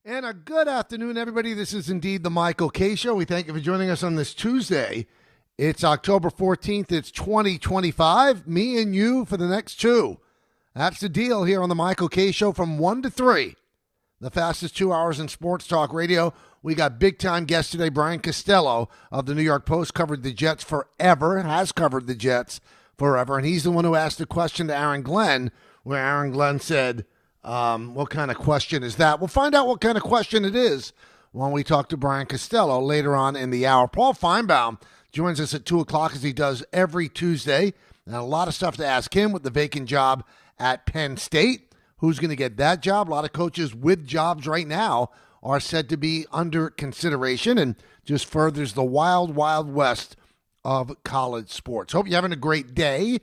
And a good afternoon, everybody. This is indeed the Michael K. Show. We thank you for joining us on this Tuesday. It's October 14th. It's 2025. Me and you for the next two. That's the deal here on the Michael K. Show from 1 to 3. The fastest 2 hours in sports talk radio. We got big-time guest today. Brian Costello of the New York Post covered the Jets forever, has covered the Jets forever, and he's the one who asked the question to Aaron Glenn, where Aaron Glenn said, what kind of question is that? We'll find out what kind of question it is when we talk to Brian Costello later on in the hour. Paul Feinbaum joins us at 2 o'clock as he does every Tuesday. And a lot of stuff to ask him with the vacant job at Penn State. Who's going to get that job? A lot of coaches with jobs right now are said to be under consideration and just furthers the wild, wild west of college sports. Hope you're having a great day.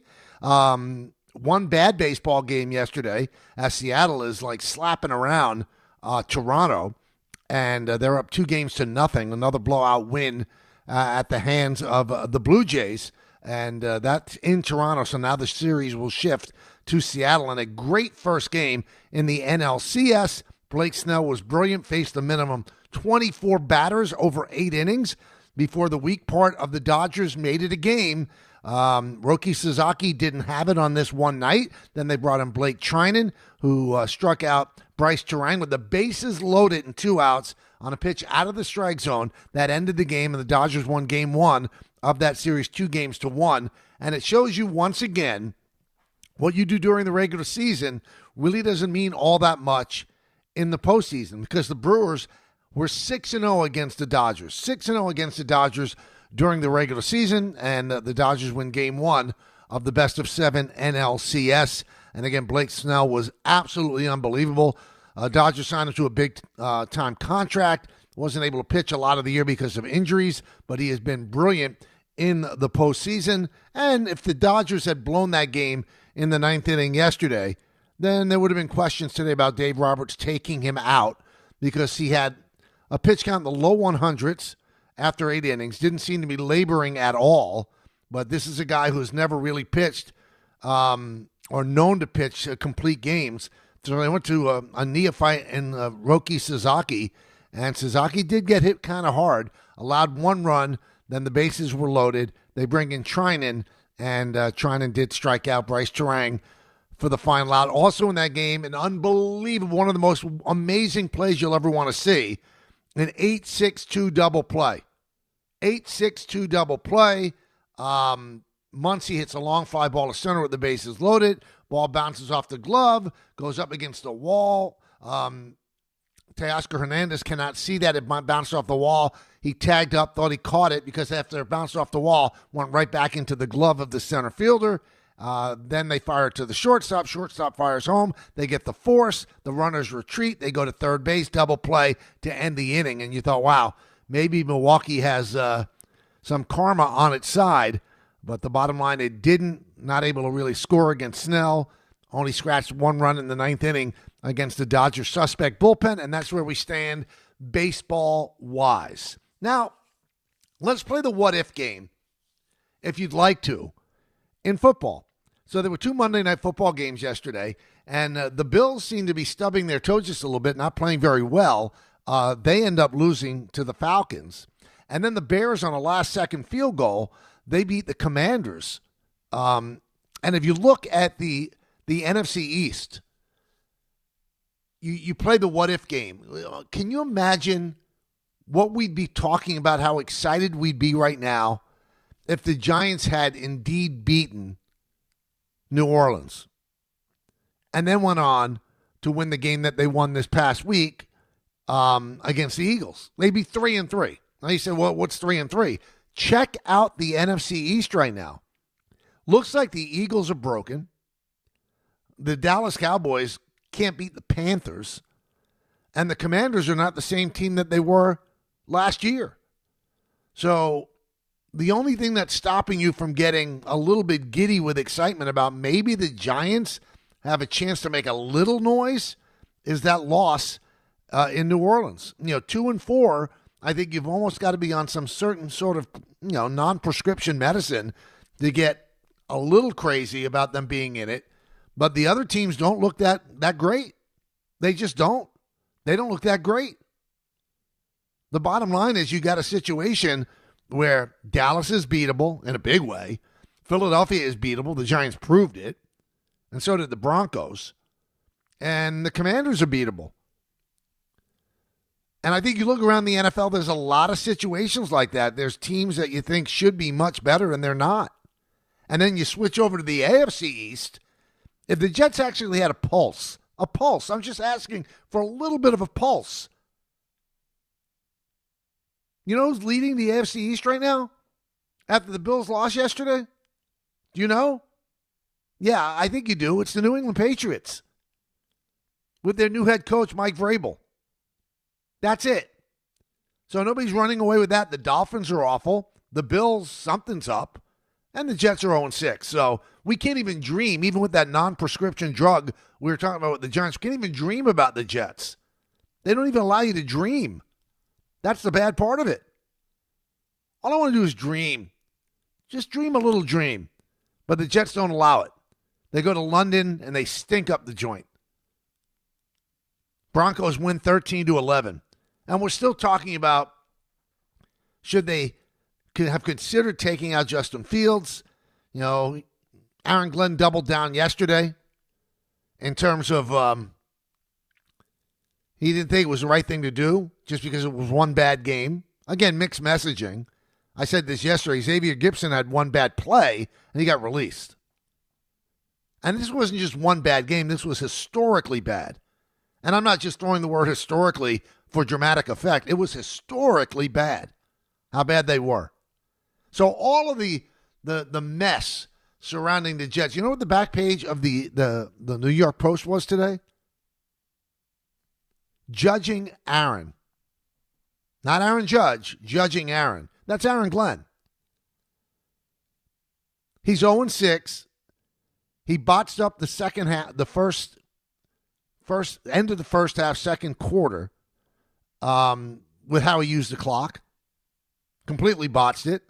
One bad baseball game yesterday as Seattle is like slapping around Toronto, and they're up 2-0. Another blowout win at the hands of the Blue Jays, and that's in Toronto. So now the series will shift to Seattle. And a great first game in the NLCS. Blake Snell was brilliant, faced a minimum 24 batters over 8 innings before the weak part of the Dodgers made it a game. Roki Sasaki didn't have it on this one night. Then they brought in Blake Trinan, who struck out Bryce Terang with the bases loaded and 2 outs on a pitch out of the strike zone. That ended the game, and the Dodgers won game 1 of that series 2-1. And it shows you once again what you do during the regular season really doesn't mean all that much in the postseason, because the Brewers were 6-0 against the Dodgers. 6-0 against the Dodgers during the regular season, and the Dodgers win game 1 of the best of 7 NLCS. And again, Blake Snell was absolutely unbelievable. Dodgers signed him to a big-time contract. Wasn't able to pitch a lot of the year because of injuries, but he has been brilliant in the postseason. And if the Dodgers had blown that game in the 9th inning yesterday, then there would have been questions today about Dave Roberts taking him out, because he had a pitch count in the low 100s after 8 innings, didn't seem to be laboring at all. But this is a guy who's never really pitched or known to pitch complete games. So they went to a neophyte in Roki Sasaki, and Sasaki did get hit kind of hard, allowed 1 run, then the bases were loaded. They bring in Trinan, and Trinan did strike out Bryce Terang for the final out. Also in that game, an unbelievable, one of the most amazing plays you'll ever want to see, an 8-6-2 double play. 8-6-2 double play. Muncy hits a long fly ball to center with the bases loaded. Ball bounces off the glove, goes up against the wall. Teoscar Hernandez cannot see that. It bounced off the wall. He tagged up, thought he caught it, because after it bounced off the wall, went right back into the glove of the center fielder. Then they fire it to the shortstop. Shortstop fires home. They get the force. The runners retreat. They go to third base, double play to end the inning. And you thought, wow, maybe Milwaukee has some karma on its side. But the bottom line, it didn't. Not able to really score against Snell. Only scratched 1 run in the 9th inning against the Dodgers suspect bullpen. And that's where we stand baseball-wise. Now, let's play the what-if game, if you'd like to, in football. So there were 2 Monday Night Football games yesterday, and the Bills seem to be stubbing their toes just a little bit, not playing very well. They end up losing to the Falcons. And then the Bears, on a last-second field goal, they beat the Commanders. And if you look at the NFC East, you play the what-if game. Can you imagine what we'd be talking about, how excited we'd be right now if the Giants had indeed beaten New Orleans and then went on to win the game that they won this past week against the Eagles? They'd be 3-3. Now you say, well, what's 3-3? Check out the NFC East right now. Looks like the Eagles are broken. The Dallas Cowboys can't beat the Panthers. And the Commanders are not the same team that they were last year. So the only thing that's stopping you from getting a little bit giddy with excitement about maybe the Giants have a chance to make a little noise is that loss in New Orleans. 2-4, I think you've almost got to be on some certain sort of, non-prescription medicine to get a little crazy about them being in it. But the other teams don't look that great. They just don't. They don't look that great. The bottom line is you got a situation where Dallas is beatable in a big way. Philadelphia is beatable. The Giants proved it. And so did the Broncos. And the Commanders are beatable. And I think you look around the NFL, there's a lot of situations like that. There's teams that you think should be much better, and they're not. And then you switch over to the AFC East. If the Jets actually had a pulse, I'm just asking for a little bit of a pulse. You know who's leading the AFC East right now after the Bills lost yesterday? Do you know? Yeah, I think you do. It's the New England Patriots with their new head coach, Mike Vrabel. That's it. So nobody's running away with that. The Dolphins are awful. The Bills, something's up. And the Jets are 0-6. So we can't even dream, even with that non-prescription drug we were talking about with the Giants, we can't even dream about the Jets. They don't even allow you to dream. That's the bad part of it. All I want to do is dream. Just dream a little dream. But the Jets don't allow it. They go to London and they stink up the joint. Broncos win 13-11. And we're still talking about should they have considered taking out Justin Fields. You know, Aaron Glenn doubled down yesterday in terms of he didn't think it was the right thing to do just because it was one bad game. Again, mixed messaging. I said this yesterday. Xavier Gibson had one bad play, and he got released. And this wasn't just one bad game. This was historically bad. And I'm not just throwing the word historically for dramatic effect. It was historically bad, how bad they were. So all of the mess surrounding the Jets. You know what the back page of the New York Post was today? Judging Aaron. Not Aaron Judge, judging Aaron. That's Aaron Glenn. He's 0-6. He botched up the second half, the first end of the first half, second quarter, with how he used the clock. Completely botched it.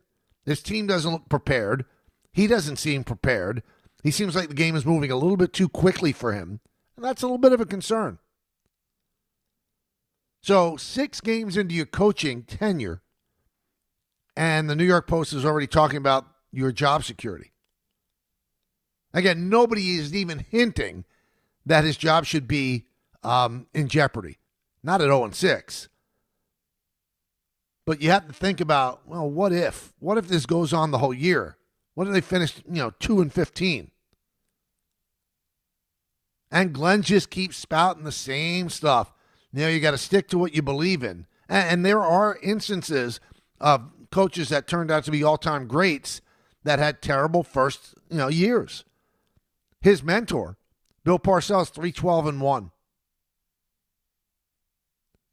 His team doesn't look prepared. He doesn't seem prepared. He seems like the game is moving a little bit too quickly for him. And that's a little bit of a concern. So 6 games into your coaching tenure, and the New York Post is already talking about your job security. Again, nobody is even hinting that his job should be in jeopardy. Not at 0-6. But you have to think about, well, what if? What if this goes on the whole year? What if they finish, 2-15? And Glenn just keeps spouting the same stuff. You got to stick to what you believe in. And there are instances of coaches that turned out to be all-time greats that had terrible first, years. His mentor, Bill Parcells, 3-12-1.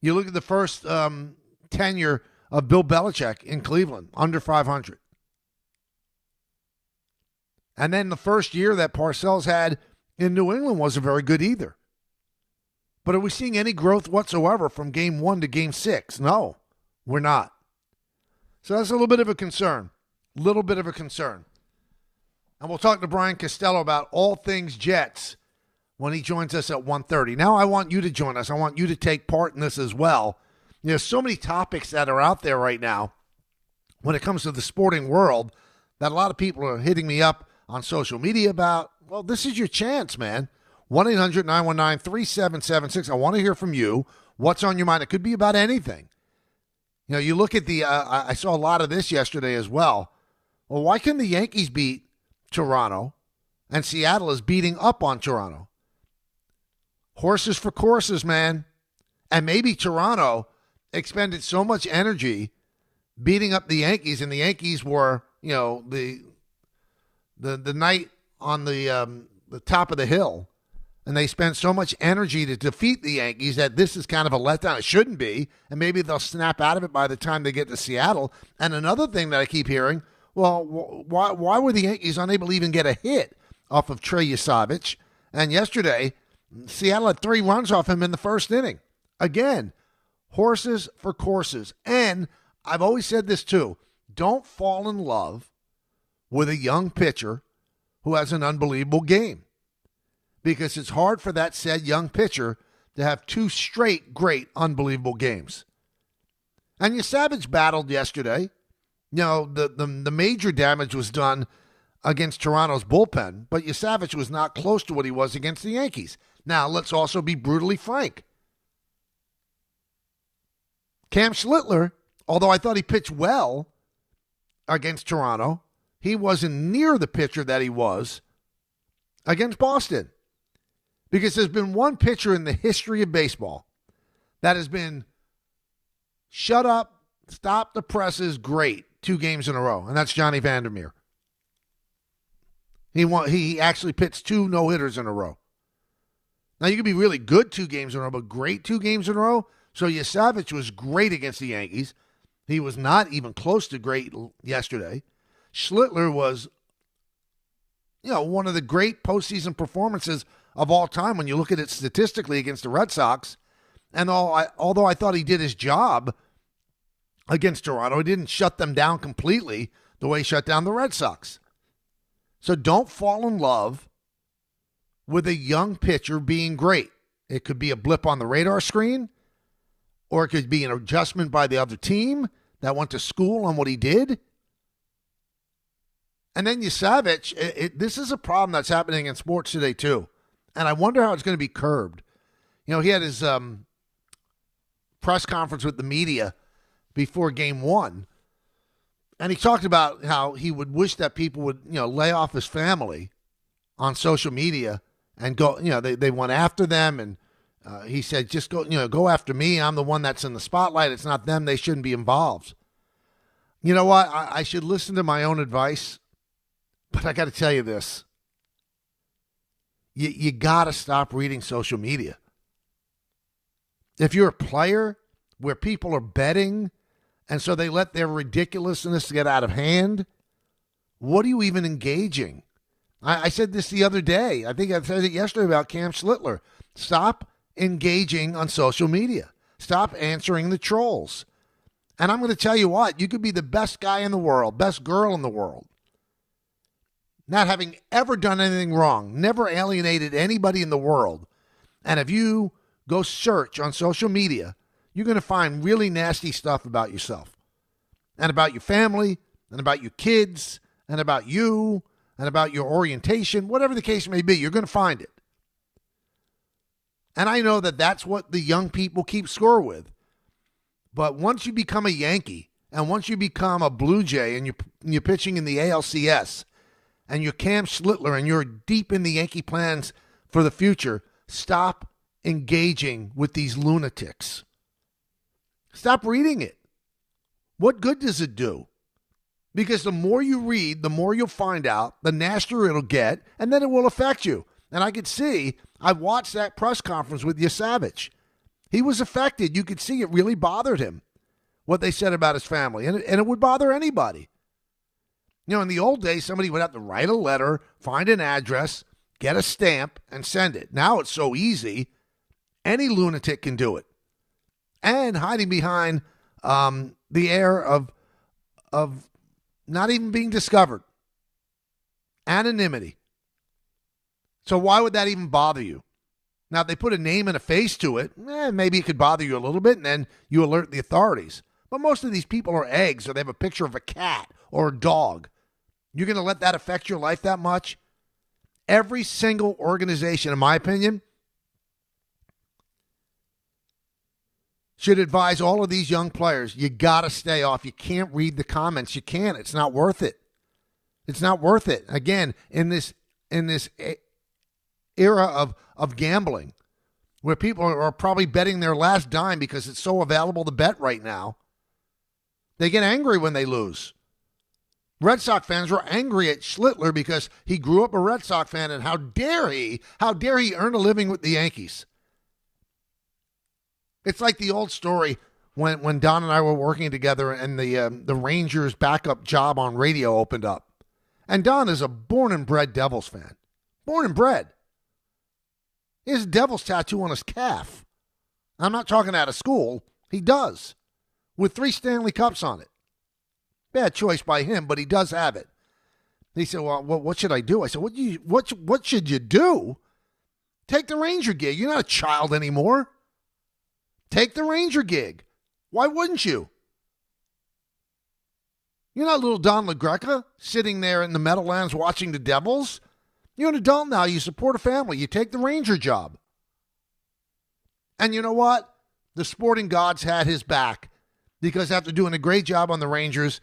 You look at the first tenure of Bill Belichick in Cleveland, under 500. And then the first year that Parcells had in New England wasn't very good either. But are we seeing any growth whatsoever from game 1 to game 6? No, we're not. So that's a little bit of a concern. And we'll talk to Brian Costello about all things Jets when he joins us at 1:30. Now I want you to join us. I want you to take part in this as well. There's so many topics that are out there right now when it comes to the sporting world that a lot of people are hitting me up on social media about. Well, this is your chance, man. 1-800-919-3776. I want to hear from you. What's on your mind? It could be about anything. You look at the, I saw a lot of this yesterday as well. Well, why couldn't the Yankees beat Toronto and Seattle is beating up on Toronto? Horses for courses, man. And maybe Toronto expended so much energy beating up the Yankees, and the Yankees were, the knight on the top of the hill. And they spent so much energy to defeat the Yankees that this is kind of a letdown. It shouldn't be. And maybe they'll snap out of it by the time they get to Seattle. And another thing that I keep hearing, well, why were the Yankees unable to even get a hit off of Trey Yasavich? And yesterday, Seattle had 3 runs off him in the first inning. Again, horses for courses. And I've always said this too. Don't fall in love with a young pitcher who has an unbelievable game. Because it's hard for that said young pitcher to have 2 straight great, unbelievable games. And Savage battled yesterday. The major damage was done against Toronto's bullpen, but Savage was not close to what he was against the Yankees. Now, let's also be brutally frank. Cam Schlittler, although I thought he pitched well against Toronto, he wasn't near the pitcher that he was against Boston. Because there's been one pitcher in the history of baseball that has been shut up, stop the presses, great, 2 games in a row, and that's Johnny Vandermeer. He actually pitched 2 no-hitters in a row. Now, you could be really good 2 games in a row, but great 2 games in a row. So Savage was great against the Yankees. He was not even close to great yesterday. Schlittler was, one of the great postseason performances of all time when you look at it statistically against the Red Sox. And although I thought he did his job against Toronto, he didn't shut them down completely the way he shut down the Red Sox. So don't fall in love with a young pitcher being great. It could be a blip on the radar screen, or it could be an adjustment by the other team that went to school on what he did. And then Savage, this is a problem that's happening in sports today too. And I wonder how it's going to be curbed. He had his press conference with the media before Game 1. And he talked about how he would wish that people would, lay off his family on social media and go, they went after them. And he said, just go after me. I'm the one that's in the spotlight. It's not them. They shouldn't be involved. You know what? I should listen to my own advice, but I got to tell you this. You got to stop reading social media. If you're a player where people are betting and so they let their ridiculousness get out of hand, what are you even engaging? I said this the other day. I think I said it yesterday about Cam Schlittler. Stop engaging on social media. Stop answering the trolls. And I'm going to tell you what, you could be the best guy in the world, best girl in the world, not having ever done anything wrong, never alienated anybody in the world. And if you go search on social media, you're going to find really nasty stuff about yourself and about your family and about your kids and about you and about your orientation, whatever the case may be, you're going to find it. And I know that that's what the young people keep score with. But once you become a Yankee and once you become a Blue Jay and you're pitching in the ALCS and you're Cam Schlittler and you're deep in the Yankee plans for the future, stop engaging with these lunatics. Stop reading it. What good does it do? Because the more you read, the more you'll find out, the nastier it'll get, and then it will affect you. And I could see, I watched that press conference with Savage. He was affected. You could see it really bothered him, what they said about his family. And it would bother anybody. In the old days, somebody would have to write a letter, find an address, get a stamp, and send it. Now it's so easy. Any lunatic can do it. And hiding behind the air of not even being discovered. Anonymity. So why would that even bother you? Now, if they put a name and a face to it, maybe it could bother you a little bit, and then you alert the authorities. But most of these people are eggs, or they have a picture of a cat or a dog. You're going to let that affect your life that much? Every single organization, in my opinion, should advise all of these young players, you got to stay off. You can't read the comments. You can't. It's not worth it. It's not worth it. Again, in this era of gambling, where people are probably betting their last dime because it's so available to bet right now, they get angry when they lose. Red Sox fans were angry at Schlittler because he grew up a Red Sox fan, and how dare he earn a living with the Yankees. It's like the old story when Don and I were working together and the Rangers backup job on radio opened up. And Don is a born and bred Devils fan. Born and bred. He has a Devils tattoo on his calf. I'm not talking out of school. He does. With 3 Stanley Cups on it. Bad choice by him, but he does have it. He said, well, what should I do? I said, what should you do? Take the Ranger gig. You're not a child anymore. Take the Ranger gig. Why wouldn't you? You're not little Don LaGreca sitting there in the Meadowlands watching the Devils. You're an adult now. You support a family. You take the Ranger job. And you know what? The sporting gods had his back because after doing a great job on the Rangers,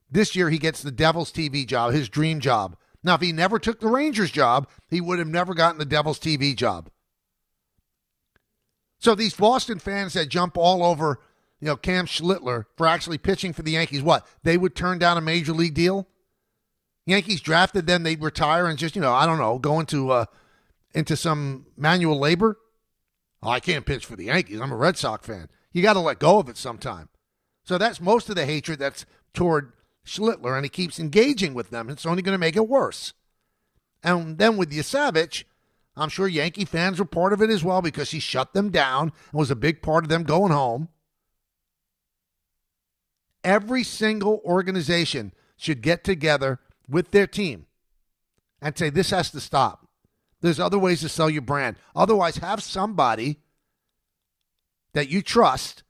this year he gets the Devils TV job, his dream job. Now, if he never took the Rangers job, he would have never gotten the Devils TV job. So these Boston fans that jump all over, Cam Schlittler for actually pitching for the Yankees, what? They would turn down a major league deal? Yankees drafted them, they'd retire and just, I don't know, go into some manual labor? Oh, I can't pitch for the Yankees. I'm a Red Sox fan. You got to let go of it sometime. So that's most of the hatred that's toward Schlittler, and he keeps engaging with them. It's only going to make it worse. And then with Yasavich, I'm sure Yankee fans were part of it as well because he shut them down and was a big part of them going home. Every single organization should get together with their team and say, this has to stop. There's other ways to sell your brand. Otherwise, have somebody that you trust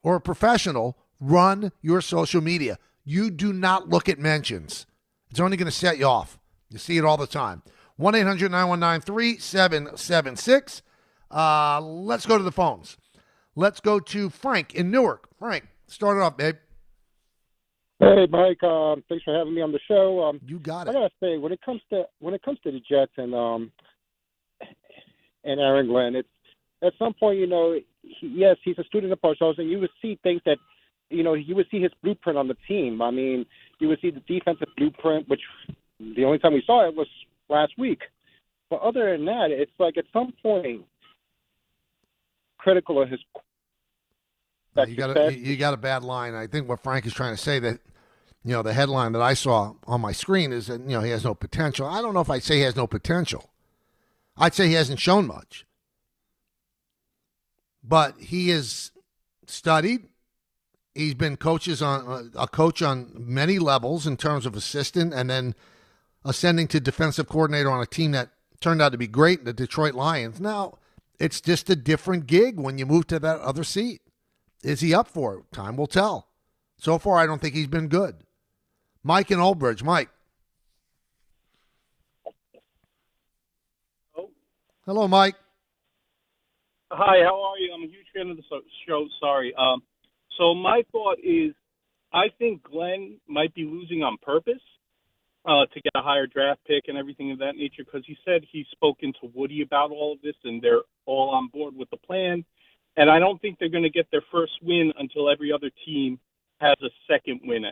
or a professional run your social media. You do not look at mentions. It's only going to set you off. You see it all the time. 1-800-919-3776. Let's go to the phones. Let's go to Frank in Newark. Frank, start it off, babe. Hey, Mike. Thanks for having me on the show. You got it. I gotta say, when it comes to the Jets and Aaron Glenn, it's at some point, yes, he's a student of Parcells, and you would see things that, you would see his blueprint on the team. I mean, you would see the defensive blueprint, which the only time we saw it was last week. But other than that, it's like at some point, critical of his. You got a bad line. I think what Frank is trying to say that, the headline that I saw on my screen is that, he has no potential. I don't know if I'd say he has no potential. I'd say he hasn't shown much. But he has studied. He's been a coach on many levels in terms of assistant and then ascending to defensive coordinator on a team that turned out to be great, the Detroit Lions. Now, it's just a different gig when you move to that other seat. Is he up for it? Time will tell. So far, I don't think he's been good. Mike in Old Bridge. Mike. Hello, Mike. Hi, how are you? I'm a huge fan of the show. Sorry. So my thought is I think Glenn might be losing on purpose to get a higher draft pick and everything of that nature because he said he's spoken to Woody about all of this and they're all on board with the plan. And I don't think they're going to get their first win until every other team has a second win.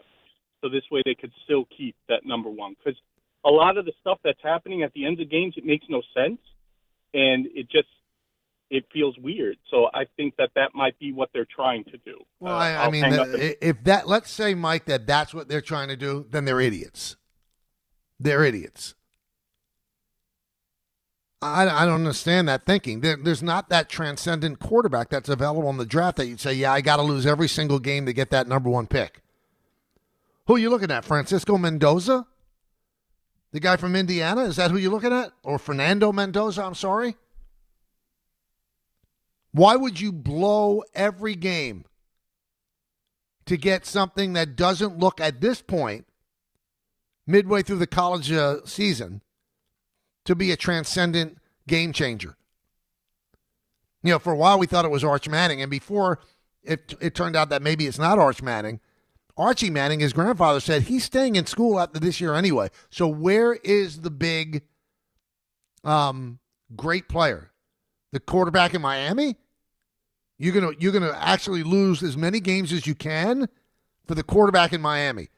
So this way they could still keep that number one. Because a lot of the stuff that's happening at the end of games, it makes no sense. And it feels weird. So I think that might be what they're trying to do. Well, let's say, Mike, that's what they're trying to do, then they're idiots. They're idiots. I don't understand that thinking. There's not that transcendent quarterback that's available in the draft that you'd say, yeah, I got to lose every single game to get that number one pick. Who are you looking at? Francisco Mendoza? The guy from Indiana? Is that who you're looking at? Or Fernando Mendoza, I'm sorry? Why would you blow every game to get something that doesn't look at this point, midway through the college season, to be a transcendent game changer? For a while we thought it was Arch Manning, and before it turned out that maybe it's not Arch Manning, Archie Manning, his grandfather, said he's staying in school after this year anyway. So where is the big great player? The quarterback in Miami? You're gonna actually lose as many games as you can for the quarterback in Miami.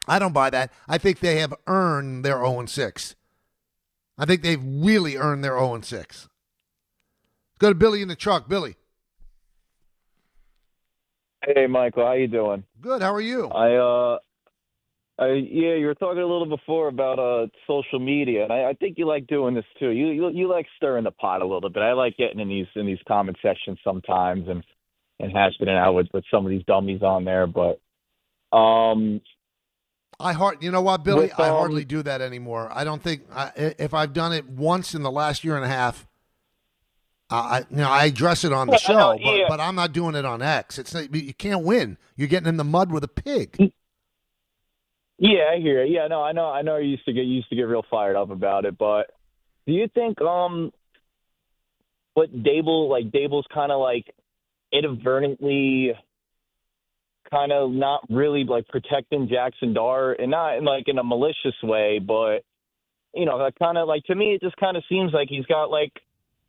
I don't buy that. I think they have earned their 0-6. I think they've really earned their 0-6. Let's go to Billy in the truck. Billy. Hey, Michael. How you doing? Good. How are you? You were talking a little before about social media, and I think you like doing this too. You like stirring the pot a little bit. I like getting in these comment sections sometimes and hashing it out with some of these dummies on there. But you know what, Billy? I hardly do that anymore. I don't think if I've done it once in the last year and a half, I address it on the I show, know, yeah. but I'm not doing it on X. It's not, you can't win. You're getting in the mud with a pig. Yeah, I hear it. Yeah, no, I know. You used to get real fired up about it, but do you think what Dable's kind of like inadvertently kind of not really like protecting Jackson Dart, and not like in a malicious way, but kind of like, to me it just kind of seems like he's got like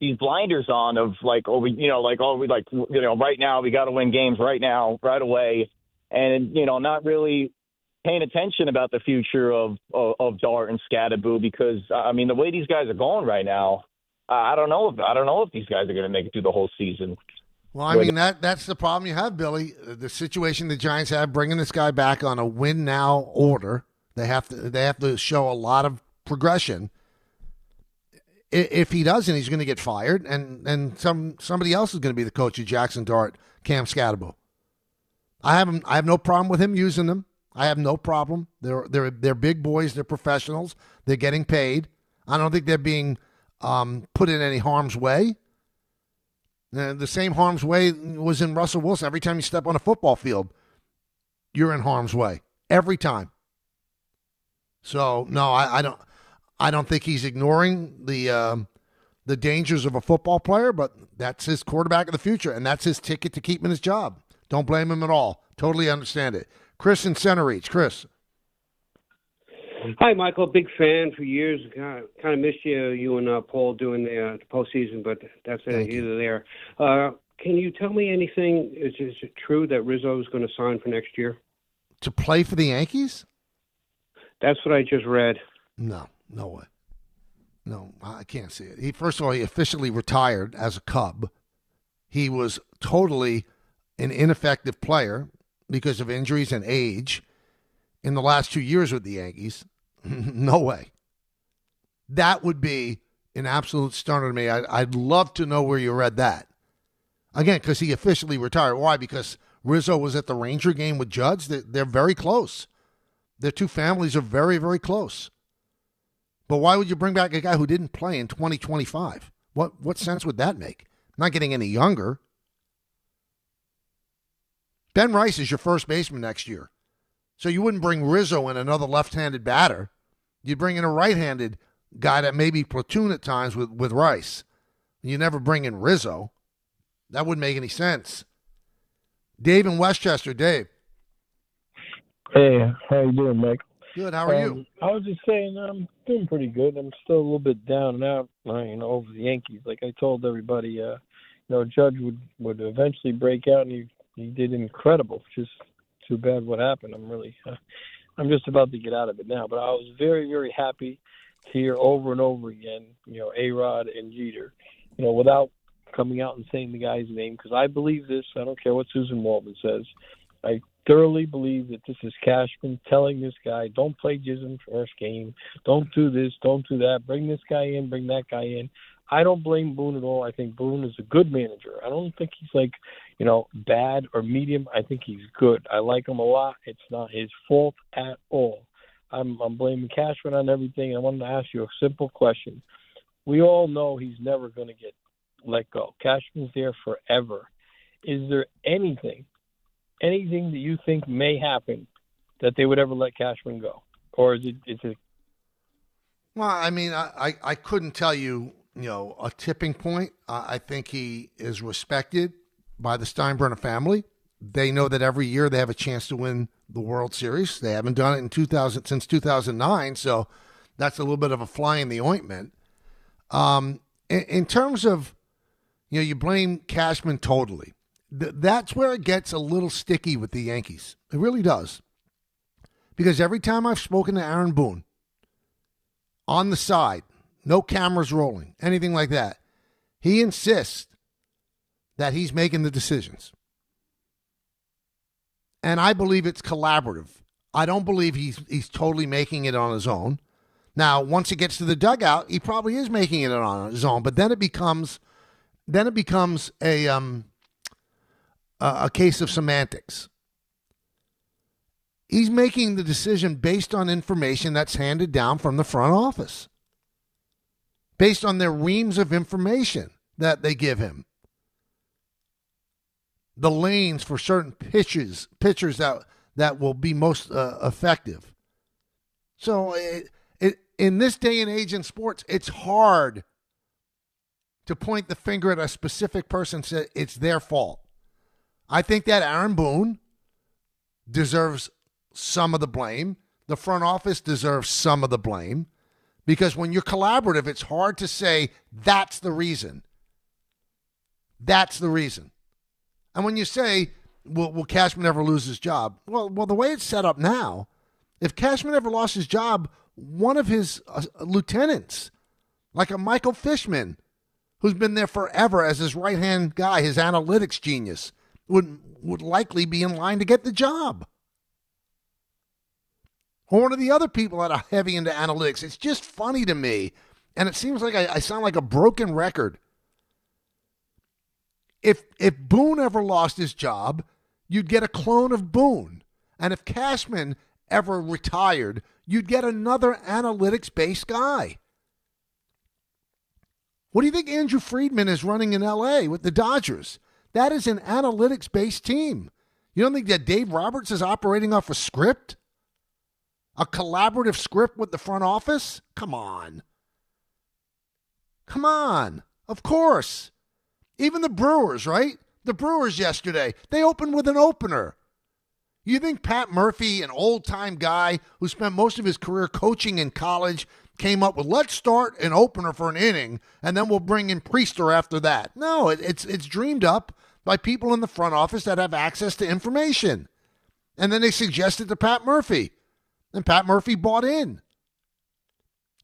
these blinders on of like, right now we got to win games right now, right away, and not really paying attention about the future of Dart and Scatterboo, because I mean the way these guys are going right now, I don't know if these guys are going to make it through the whole season. Well, I mean that's the problem you have, Billy. The situation the Giants have, bringing this guy back on a win now order. They have to show a lot of progression. If he doesn't, he's going to get fired, and somebody else is going to be the coach of Jackson Dart, Cam Scatterboo. I have no problem with him using them. I have no problem. They're big boys. They're professionals. They're getting paid. I don't think they're being put in any harm's way. The same harm's way was in Russell Wilson. Every time you step on a football field, you're in harm's way. Every time. So no, I don't think he's ignoring the dangers of a football player, but that's his quarterback of the future, and that's his ticket to keeping his job. Don't blame him at all. Totally understand it. Chris in Center Reach. Chris. Hi, Michael. Big fan for years. Kind of missed you and Paul doing the postseason, but that's either there. Can you tell me anything? Is it true that Rizzo is going to sign for next year? To play for the Yankees? That's what I just read. No way. No, I can't see it. First of all, he officially retired as a Cub. He was totally an ineffective player because of injuries and age in the last 2 years with the Yankees. No way. That would be an absolute stunner to me. I'd love to know where you read that. Again, because he officially retired. Why? Because Rizzo was at the Ranger game with Judge. They're very close. Their two families are very, very close. But why would you bring back a guy who didn't play in 2025? What sense would that make? Not getting any younger. Ben Rice is your first baseman next year. So you wouldn't bring Rizzo in, another left-handed batter. You'd bring in a right-handed guy that maybe platoon at times with Rice. You never bring in Rizzo. That wouldn't make any sense. Dave in Westchester. Dave. Hey, how you doing, Mike? Good. How are you? I was just saying I'm doing pretty good. I'm still a little bit down and out, over the Yankees. Like I told everybody, Judge would eventually break out, and he did incredible. Just too bad what happened. I'm just about to get out of it now. But I was very, very happy to hear over and over again, A-Rod and Jeter, without coming out and saying the guy's name, because I believe this. I don't care what Susan Waldman says. I thoroughly believe that this is Cashman telling this guy, don't play Jism first game. Don't do this. Don't do that. Bring this guy in. Bring that guy in. I don't blame Boone at all. I think Boone is a good manager. I don't think he's bad or medium. I think he's good. I like him a lot. It's not his fault at all. I'm blaming Cashman on everything. I wanted to ask you a simple question. We all know he's never going to get let go. Cashman's there forever. Is there anything that you think may happen that they would ever let Cashman go? Or is it? Well, I mean, I couldn't tell you, a tipping point. I think he is respected by the Steinbrenner family. They know that every year they have a chance to win the World Series. They haven't done it since 2009, so that's a little bit of a fly in the ointment. In terms of, you blame Cashman totally. That's where it gets a little sticky with the Yankees. It really does. Because every time I've spoken to Aaron Boone, on the side, no cameras rolling, anything like that, he insists that he's making the decisions. And I believe it's collaborative. I don't believe he's totally making it on his own. Now, once it gets to the dugout, he probably is making it on his own. But then it becomes a case of semantics. He's making the decision based on information that's handed down from the front office, based on their reams of information. that they give him. The lanes for certain pitchers that will be most effective. So in this day and age in sports, it's hard to point the finger at a specific person and say it's their fault. I think that Aaron Boone deserves some of the blame. The front office deserves some of the blame. Because when you're collaborative, it's hard to say that's the reason. That's the reason. And when you say, will Cashman ever lose his job? Well, the way it's set up now, if Cashman ever lost his job, one of his lieutenants, like a Michael Fishman, who's been there forever as his right-hand guy, his analytics genius, would likely be in line to get the job. Or one of the other people that are heavy into analytics. It's just funny to me, and it seems like I sound like a broken record. If Boone ever lost his job, you'd get a clone of Boone. And if Cashman ever retired, you'd get another analytics-based guy. What do you think Andrew Friedman is running in L.A. with the Dodgers? That is an analytics-based team. You don't think that Dave Roberts is operating off a script? A collaborative script with the front office? Come on. Come on. Of course. Even the Brewers, right? The Brewers yesterday, they opened with an opener. You think Pat Murphy, an old-time guy who spent most of his career coaching in college, came up with, let's start an opener for an inning, and then we'll bring in Priester after that? No, it's dreamed up by people in the front office that have access to information. And then they suggested to Pat Murphy. And Pat Murphy bought in.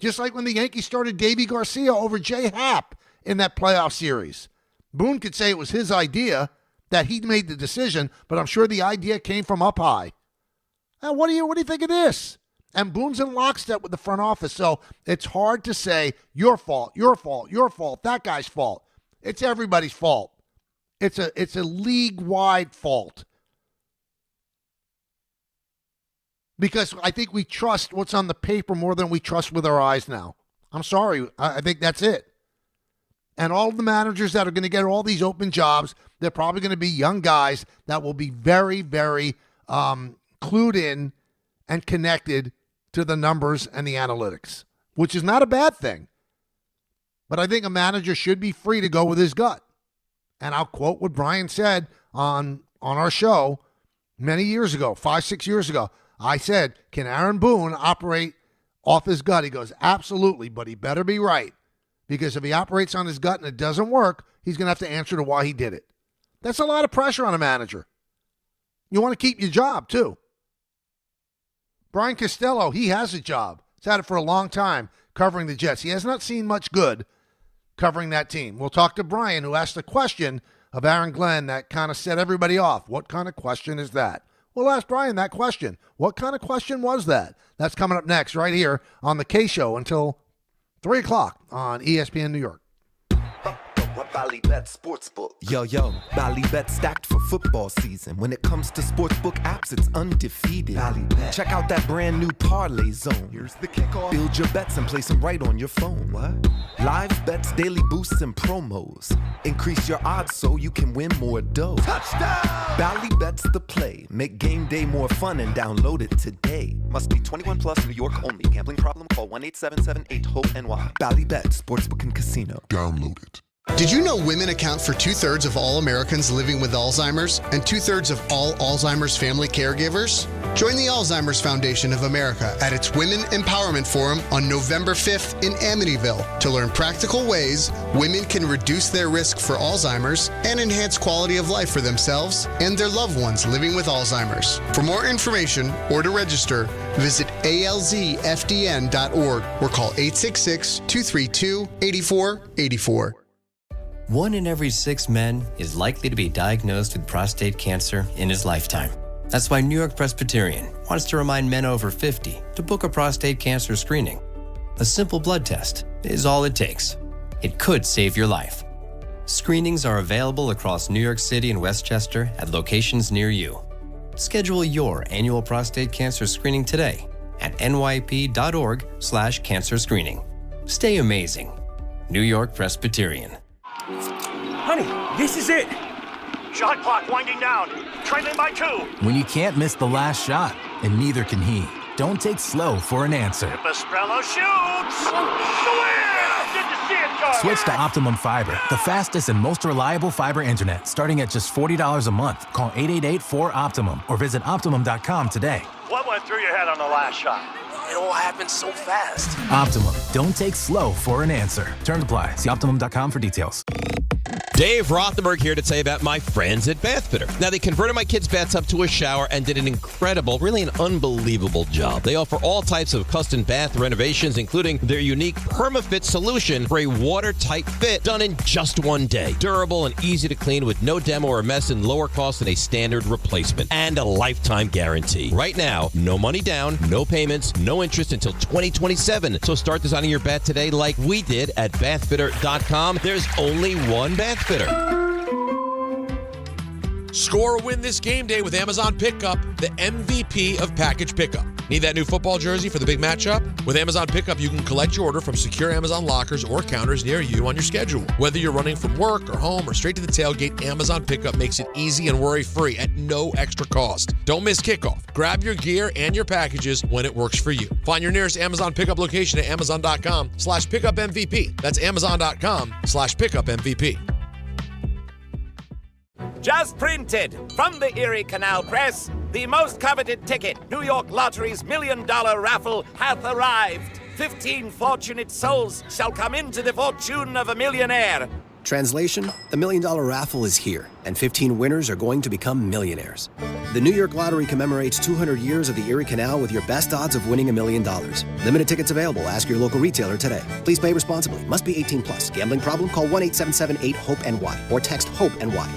Just like when the Yankees started Davey Garcia over Jay Happ in that playoff series. Boone could say it was his idea, that he made the decision, but I'm sure the idea came from up high. Now, what do you think of this? And Boone's in lockstep with the front office, so it's hard to say your fault, that guy's fault. It's everybody's fault. It's a league-wide fault. Because I think we trust what's on the paper more than we trust with our eyes now. I'm sorry. I think that's it. And all the managers that are going to get all these open jobs, they're probably going to be young guys that will be very, very clued in and connected to the numbers and the analytics, which is not a bad thing. But I think a manager should be free to go with his gut. And I'll quote what Brian said on our show many years ago, 5-6 years ago. I said, can Aaron Boone operate off his gut? He goes, absolutely, but he better be right. Because if he operates on his gut and it doesn't work, he's going to have to answer to why he did it. That's a lot of pressure on a manager. You want to keep your job, too. Brian Costello, he has a job. He's had it for a long time covering the Jets. He has not seen much good covering that team. We'll talk to Brian, who asked a question of Aaron Glenn that kind of set everybody off. What kind of question is that? We'll ask Brian that question. What kind of question was that? That's coming up next right here on The K Show until 3 o'clock on ESPN New York. Bally Bet Sportsbook. Yo, Bally Bet stacked for football season. When it comes to sportsbook apps, it's undefeated. Bally Bet. Check out that brand new Parlay Zone. Here's the kickoff. Build your bets and place them right on your phone. What? Live bets, daily boosts, and promos. Increase your odds so you can win more dough. Touchdown! Bally Bet's the play. Make game day more fun and download it today. Must be 21 plus, New York only. Gambling problem? Call 1-877-8-HOPE-NY. Bally Bet Sportsbook and Casino. Download it. Did you know women account for 2/3 of all Americans living with Alzheimer's and 2/3 of all Alzheimer's family caregivers? Join the Alzheimer's Foundation of America at its Women Empowerment Forum on November 5th in Amityville to learn practical ways women can reduce their risk for Alzheimer's and enhance quality of life for themselves and their loved ones living with Alzheimer's. For more information or to register, visit alzfdn.org or call 866-232-8484. 1 in every 6 men is likely to be diagnosed with prostate cancer in his lifetime. That's why New York Presbyterian wants to remind men over 50 to book a prostate cancer screening. A simple blood test is all it takes. It could save your life. Screenings are available across New York City and Westchester at locations near you. Schedule your annual prostate cancer screening today at nyp.org/cancer screening. Stay amazing. New York Presbyterian. This is it. Shot clock winding down. Trailing by 2. When you can't miss the last shot, and neither can he. Don't take slow for an answer. Pastrello shoots. Didn't see it coming. Switch to Optimum Fiber, the fastest and most reliable fiber internet, starting at just $40 a month. Call 888-4OPTIMUM or visit Optimum.com today. What went through your head on the last shot? It all happened so fast. Optimum. Don't take slow for an answer. Terms apply. See Optimum.com for details. Dave Rothenberg here to tell you about my friends at Bathfitter. Now, they converted my kid's bathtub to a shower and did an incredible, really an unbelievable job. They offer all types of custom bath renovations, including their unique PermaFit solution for a watertight fit done in just one day. Durable and easy to clean with no demo or mess and lower cost than a standard replacement. And a lifetime guarantee. Right now, no money down, no payments, no interest until 2027. So start designing your bath today like we did at bathfitter.com. There's only one Bathfitter. Score a win this game day with Amazon Pickup, the MVP of package pickup. Need that new football jersey for the big matchup? With Amazon Pickup, you can collect your order from secure Amazon lockers or counters near you on your schedule. Whether you're running from work or home or straight to the tailgate, Amazon Pickup makes it easy and worry-free at no extra cost. Don't miss kickoff. Grab your gear and your packages when it works for you. Find your nearest Amazon Pickup location at amazon.com/pickupmvp. That's amazon.com/pickupmvp. Just printed from the Erie Canal Press, the most coveted ticket, New York Lottery's $1 million raffle, hath arrived. 15 fortunate souls shall come into the fortune of a millionaire. Translation, the $1 million raffle is here, and 15 winners are going to become millionaires. The New York Lottery commemorates 200 years of the Erie Canal with your best odds of winning $1 million. Limited tickets available. Ask your local retailer today. Please play responsibly. Must be 18 plus. Gambling problem? Call 1-877-8-HOPE-NY or text HOPE-NY.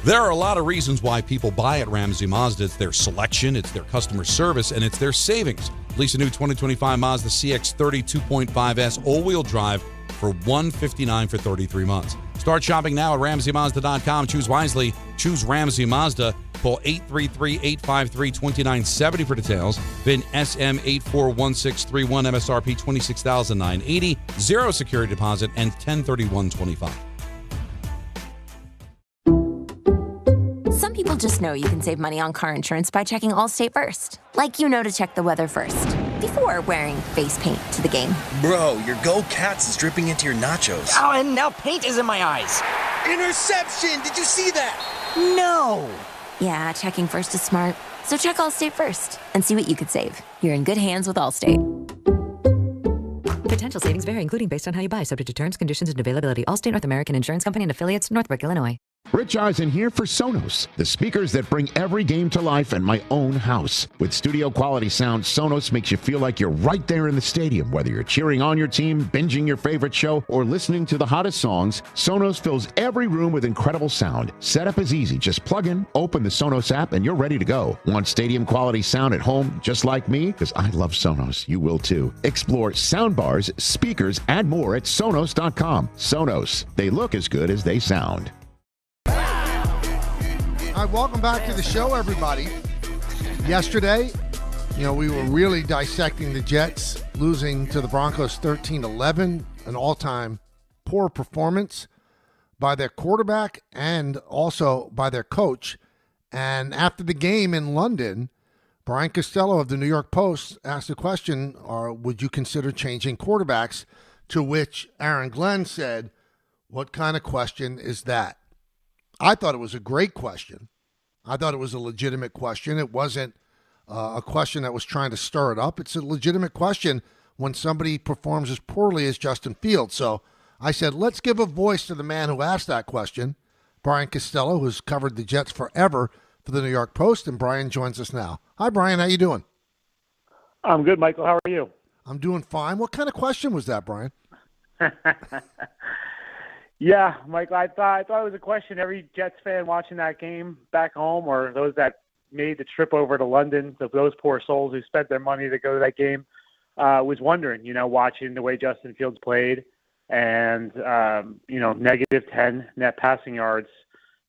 There are a lot of reasons why people buy at Ramsey Mazda. It's their selection, it's their customer service, and it's their savings. Lease a new 2025 Mazda CX-30 2.5S all-wheel drive for $159 for 33 months. Start shopping now at RamseyMazda.com. Choose wisely. Choose Ramsey Mazda. Call 833-853-2970 for details. VIN SM841631, MSRP $26,980, 0 security deposit, and 1031.25. Some people just know you can save money on car insurance by checking Allstate first. Like you know to check the weather first, before wearing face paint to the game. Bro, your Go Cats is dripping into your nachos. Oh, and now paint is in my eyes. Interception! Did you see that? No! Yeah, checking first is smart. So check Allstate first and see what you could save. You're in good hands with Allstate. Potential savings vary, including based on how you buy, subject to terms, conditions, and availability. Allstate North American Insurance Company and affiliates, Northbrook, Illinois. Rich Eisen here for Sonos, the speakers that bring every game to life in my own house. With studio quality sound, Sonos makes you feel like you're right there in the stadium. Whether you're cheering on your team, binging your favorite show, or listening to the hottest songs, Sonos fills every room with incredible sound. Setup is easy. Just plug in, open the Sonos app, and you're ready to go. Want stadium quality sound at home just like me? Because I love Sonos. You will too. Explore soundbars, speakers, and more at Sonos.com. Sonos. They look as good as they sound. All right, welcome back to the show, everybody. Yesterday, we were really dissecting the Jets losing to the Broncos 13-11, an all-time poor performance by their quarterback and also by their coach. And after the game in London, Brian Costello of the New York Post asked the question, would you consider changing quarterbacks? To which Aaron Glenn said, what kind of question is that? I thought it was a great question. I thought it was a legitimate question. It wasn't a question that was trying to stir it up. It's a legitimate question when somebody performs as poorly as Justin Fields. So I said, let's give a voice to the man who asked that question, Brian Costello, who's covered the Jets forever for the New York Post, and Brian joins us now. Hi, Brian. How you doing? I'm good, Michael. How are you? I'm doing fine. What kind of question was that, Brian? Yeah, Michael, I thought it was a question every Jets fan watching that game back home, or those that made the trip over to London, those poor souls who spent their money to go to that game, was wondering, watching the way Justin Fields played and, negative 10 net passing yards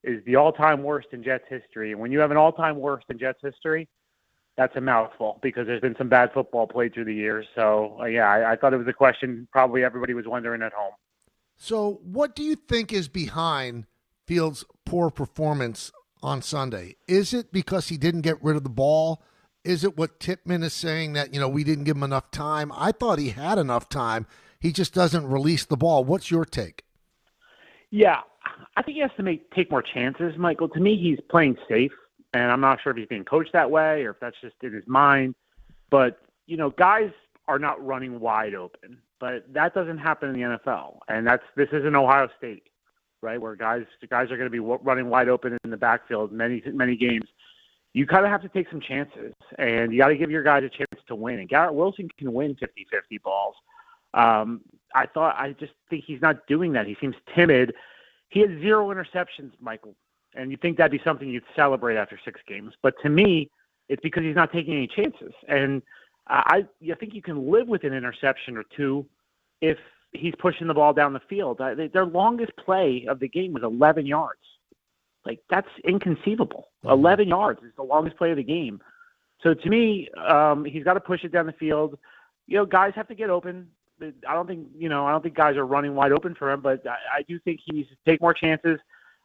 is the all-time worst in Jets history. And when you have an all-time worst in Jets history, that's a mouthful because there's been some bad football played through the years. So, I thought it was a question probably everybody was wondering at home. So, what do you think is behind Fields' poor performance on Sunday? Is it because he didn't get rid of the ball? Is it what Tippmann is saying that, we didn't give him enough time? I thought he had enough time. He just doesn't release the ball. What's your take? Yeah, I think he has to take more chances, Michael. To me, he's playing safe, and I'm not sure if he's being coached that way or if that's just in his mind. But, guys are not running wide open, but that doesn't happen in the NFL. And this isn't Ohio State, right, where guys are going to be running wide open in the backfield many games. You kind of have to take some chances, and you got to give your guys a chance to win. And Garrett Wilson can win 50-50 balls. I just think he's not doing that. He seems timid. He had 0 interceptions, Michael, and you think that'd be something you'd celebrate after 6 games. But to me, it's because he's not taking any chances. And I think you can live with an interception or 2 if he's pushing the ball down the field. Their longest play of the game was 11 yards. Like, that's inconceivable. 11 yards is the longest play of the game. So to me, he's got to push it down the field. Guys have to get open. I don't think guys are running wide open for him, but I do think he needs to take more chances,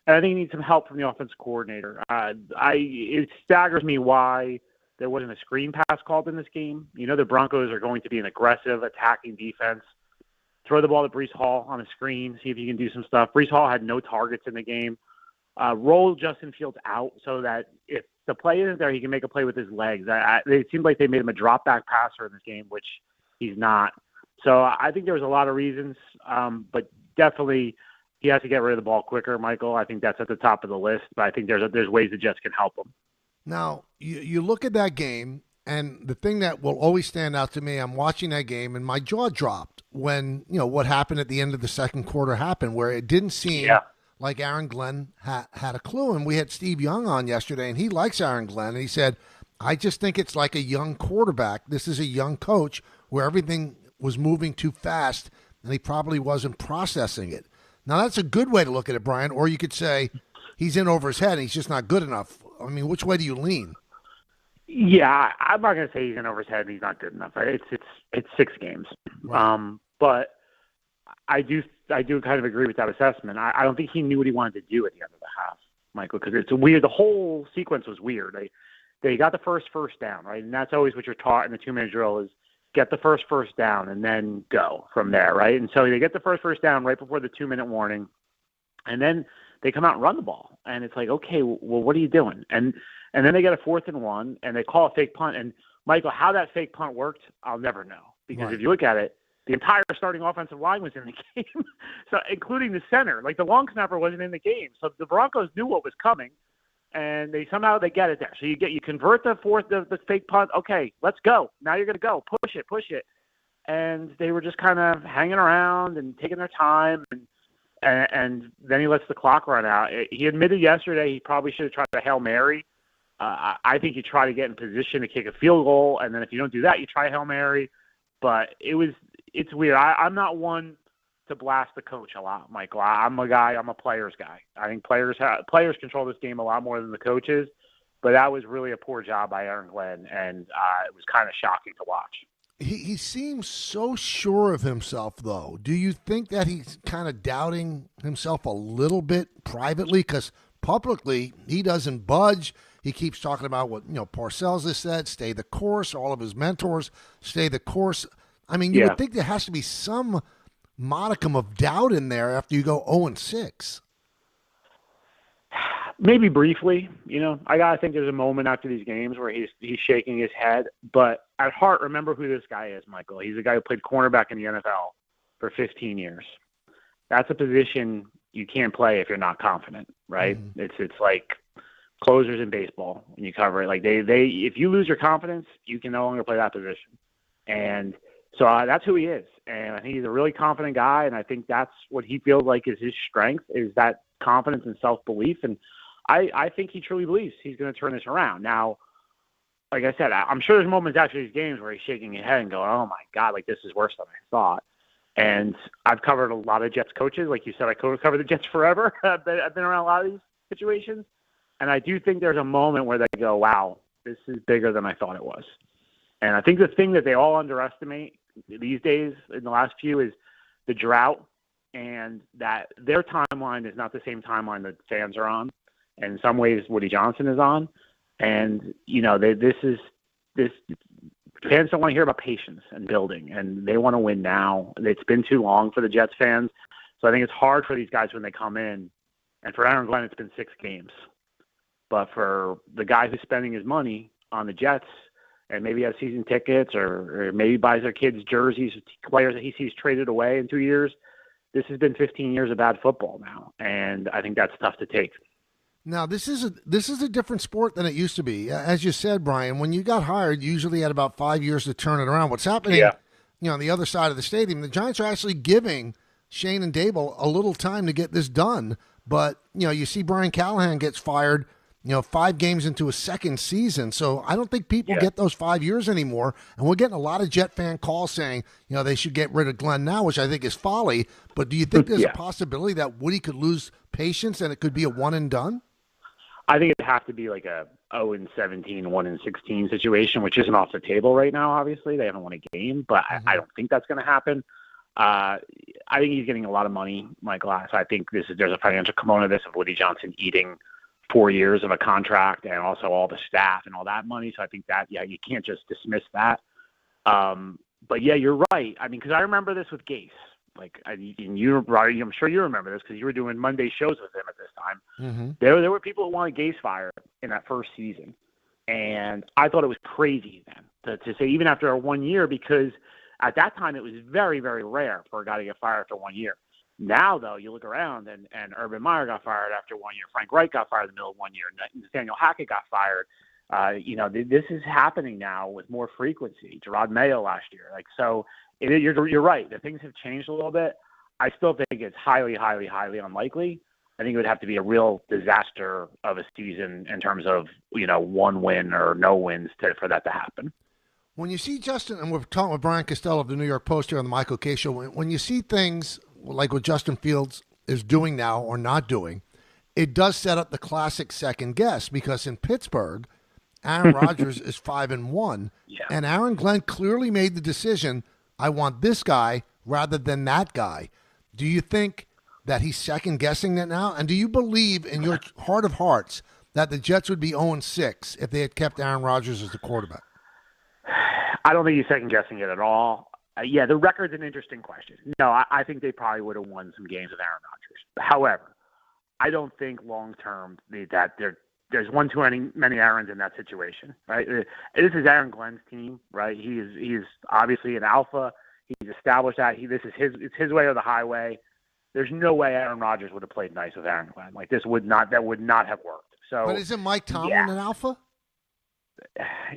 and I think he needs some help from the offense coordinator. It staggers me why there wasn't a screen pass called in this game. The Broncos are going to be an aggressive, attacking defense. Throw the ball to Breece Hall on a screen, see if you can do some stuff. Breece Hall had no targets in the game. Roll Justin Fields out so that if the play isn't there, he can make a play with his legs. It seemed like they made him a drop-back passer in this game, which he's not. So I think there's a lot of reasons, but definitely he has to get rid of the ball quicker, Michael. I think that's at the top of the list, but I think there's ways the Jets can help him. Now, you look at that game, and the thing that will always stand out to me, I'm watching that game, and my jaw dropped when, what happened at the end of the second quarter happened, where it didn't seem like Aaron Glenn had a clue. And we had Steve Young on yesterday, and he likes Aaron Glenn, and he said, I just think it's like a young quarterback. This is a young coach where everything was moving too fast, and he probably wasn't processing it. Now, that's a good way to look at it, Brian, or you could say he's in over his head and he's just not good enough. I mean, which way do you lean? Yeah, I'm not going to say he's in over his head and he's not good enough. It's 6 games. Right. But I do kind of agree with that assessment. I don't think he knew what he wanted to do at the end of the half, Michael, because it's weird. The whole sequence was weird. They got the first down, right? And that's always what you're taught in the 2-minute drill is get the first down and then go from there, right? And so they get the first down right before the 2-minute warning, and then they come out and run the ball. And it's like, okay, well, what are you doing? And then they get a 4th and 1, and they call a fake punt. And, Michael, how that fake punt worked, I'll never know. Because if you look at it, the entire starting offensive line was in the game, so including the center. Like, the long snapper wasn't in the game. So the Broncos knew what was coming, and they get it there. So you convert the fake punt. Okay, let's go. Now you're going to go. Push it. And they were just kind of hanging around and taking their time, and then he lets the clock run out. He admitted yesterday he probably should have tried a Hail Mary. I think you try to get in position to kick a field goal, and then if you don't do that, you try Hail Mary. But it's weird. I'm not one to blast the coach a lot, Michael. I'm a player's guy. I think players control this game a lot more than the coaches, but that was really a poor job by Aaron Glenn, and it was kind of shocking to watch. He seems so sure of himself, though. Do you think that he's kind of doubting himself a little bit privately? Because publicly, he doesn't budge. He keeps talking about what Parcells has said, stay the course. All of his mentors stay the course. I mean, you would think there has to be some modicum of doubt in there after you go 0-6. Maybe briefly, I gotta think there's a moment after these games where he's shaking his head. But at heart, remember who this guy is, Michael. He's a guy who played cornerback in the NFL for 15 years. That's a position you can't play if you're not confident, right? Mm-hmm. It's like closers in baseball when you cover it. Like they if you lose your confidence, you can no longer play that position. And so that's who he is. And I think he's a really confident guy, and I think that's what he feels like is his strength, is that confidence and self-belief. And I think he truly believes he's going to turn this around. Now, like I said, I'm sure there's moments after these games where he's shaking his head and going, oh, my God, like this is worse than I thought. And I've covered a lot of Jets coaches. Like you said, I covered the Jets forever. I've been around a lot of these situations. And I do think there's a moment where they go, wow, this is bigger than I thought it was. And I think the thing that they all underestimate these days in the last few is the drought and that their timeline is not the same timeline that fans are on. And in some ways, Woody Johnson is on. And, this fans don't want to hear about patience and building, and they want to win now. It's been too long for the Jets fans. So I think it's hard for these guys when they come in. And for Aaron Glenn, it's been 6 games. But for the guy who's spending his money on the Jets and maybe has season tickets or maybe buys their kids jerseys, players that he sees traded away in 2 years, this has been 15 years of bad football now. And I think that's tough to take. Now, this is a different sport than it used to be. As you said, Brian, when you got hired, you usually had about 5 years to turn it around. What's happening, on the other side of the stadium, the Giants are actually giving Shane and Dable a little time to get this done. But, you see Brian Callahan gets fired, 5 games into a second season. So I don't think people get those 5 years anymore. And we're getting a lot of Jet fan calls saying, they should get rid of Glenn now, which I think is folly. But do you think there's a possibility that Woody could lose patience and it could be a one and done? I think it'd have to be like a 0-17, 1-16 situation, which isn't off the table right now, obviously. They haven't won a game, but I don't think that's going to happen. I think he's getting a lot of money, Michael. So I think there's a financial component of this, of Woody Johnson eating 4 years of a contract and also all the staff and all that money. So I think that, you can't just dismiss that. But, you're right. I mean, because I remember this with Gase. I'm sure you remember this because you were doing Monday shows with him at this time. Mm-hmm. There were people who wanted Gase fired in that first season. And I thought it was crazy then to say even after 1 year, because at that time it was very, very rare for a guy to get fired after 1 year. Now, though, you look around and Urban Meyer got fired after 1 year. Frank Reich got fired in the middle of 1 year. Nathaniel Hackett got fired. This is happening now with more frequency. Gerard Mayo last year. You're right. The things have changed a little bit. I still think it's highly, highly, highly unlikely. I think it would have to be a real disaster of a season in terms of, one win or no wins for that to happen. When you see Justin, and we're talking with Brian Costello of the New York Post here on the Michael K. Show, when you see things like what Justin Fields is doing now or not doing, it does set up the classic second guess, because in Pittsburgh, Aaron Rodgers is 5-1, and Aaron Glenn clearly made the decision, I want this guy rather than that guy. Do you think that he's second-guessing that now? And do you believe in your heart of hearts that the Jets would be 0-6 if they had kept Aaron Rodgers as the quarterback? I don't think he's second-guessing it at all. The record's an interesting question. No, I think they probably would have won some games with Aaron Rodgers. However, I don't think long-term that there's one too many Aarons in that situation, right? This is Aaron Glenn's team, right? He's obviously an alpha. He's established that it's his way or the highway. There's no way Aaron Rodgers would have played nice with Aaron Glenn. That would not have worked. So, but isn't Mike Tomlin an alpha?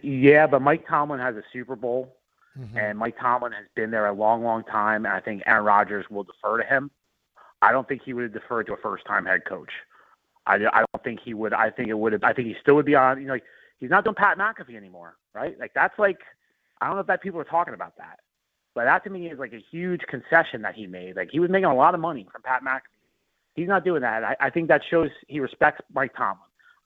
Yeah, but Mike Tomlin has a Super Bowl, and Mike Tomlin has been there a long, long time, and I think Aaron Rodgers will defer to him. I don't think he would have deferred to a first-time head coach. I don't think he would. I think he still would be on. He's not doing Pat McAfee anymore, right? I don't know if that people are talking about that, but that to me is like a huge concession that he made. He was making a lot of money from Pat McAfee. He's not doing that. I think that shows he respects Mike Tomlin.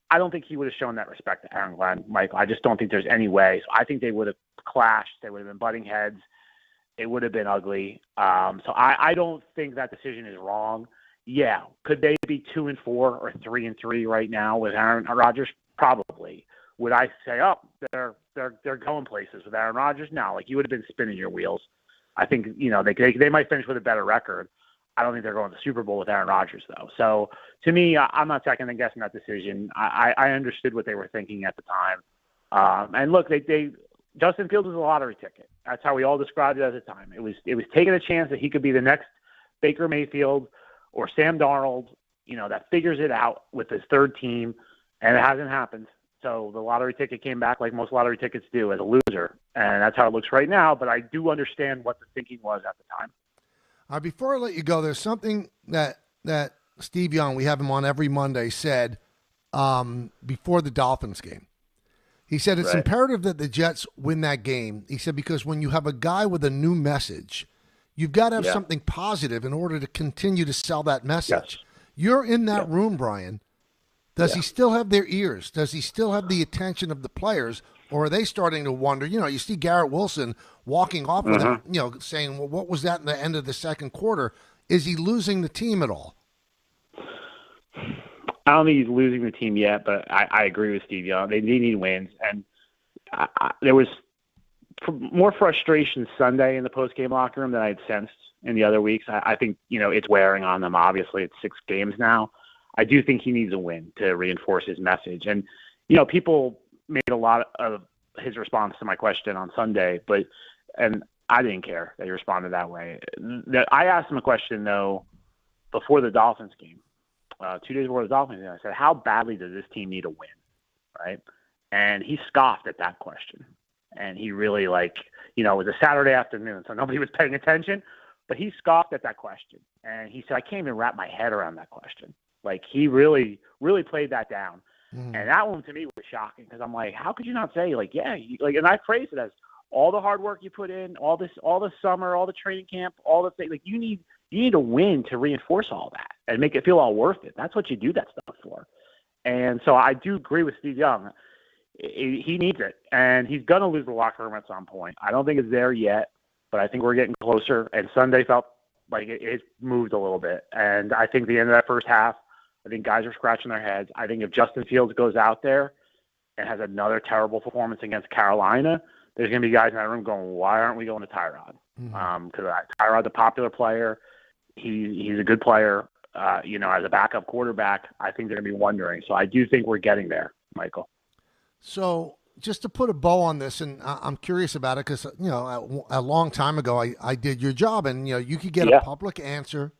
I don't think he would have shown that respect to Aaron Glenn, Michael. I just don't think there's any way. So I think they would have clashed. They would have been butting heads. It would have been ugly. So I don't think that decision is wrong. Yeah, could they be 2-4 or 3-3 right now with Aaron Rodgers? Probably. Would I say, they're going places with Aaron Rodgers? No, you would have been spinning your wheels. I think they might finish with a better record. I don't think they're going to the Super Bowl with Aaron Rodgers, though. So to me, I'm not second guessing that decision. I understood what they were thinking at the time. And look, Justin Fields was a lottery ticket. That's how we all described it at the time. It was taking a chance that he could be the next Baker Mayfield or Sam Darnold, that figures it out with his third team, and it hasn't happened. So the lottery ticket came back like most lottery tickets do, as a loser, and that's how it looks right now. But I do understand what the thinking was at the time. Before I let you go, there's something that Steve Young, we have him on every Monday, said before the Dolphins game. He said it's imperative that the Jets win that game. He said because when you have a guy with a new message, you've got to have something positive in order to continue to sell that message. Yes. You're in that room, Brian. Does he still have their ears? Does he still have the attention of the players? Or are they starting to wonder? You see Garrett Wilson walking off with him, saying, well, what was that in the end of the second quarter? Is he losing the team at all? I don't think he's losing the team yet, but I agree with Steve Young. They need wins, and there was more frustration Sunday in the post-game locker room than I had sensed in the other weeks. I think, it's wearing on them. Obviously, it's 6 games now. I do think he needs a win to reinforce his message. And, people made a lot of his response to my question on Sunday, and I didn't care that he responded that way. I asked him a question, though, before the Dolphins game. 2 days before the Dolphins game, I said, how badly does this team need a win, right? And he scoffed at that question. And he really, it was a Saturday afternoon, so nobody was paying attention. But he scoffed at that question. And he said, I can't even wrap my head around that question. He really, really played that down. And that one, to me, was shocking because I'm like, how could you not say, and I phrased it as all the hard work you put in, all the summer, all the training camp, all the things, you need a win to reinforce all that and make it feel all worth it. That's what you do that stuff for. And so I do agree with Steve Young. He needs it, and he's going to lose the locker room at some point. I don't think it's there yet, but I think we're getting closer, and Sunday felt like it moved a little bit. And I think the end of that first half, I think guys are scratching their heads. I think if Justin Fields goes out there and has another terrible performance against Carolina, there's going to be guys in that room going, why aren't we going to Tyrod? Because Tyrod's a popular player. He's a good player. As a backup quarterback, I think they're going to be wondering. So I do think we're getting there, Michael. So just to put a bow on this, and I'm curious about it because, a long time ago I did your job, and, you could get a public answer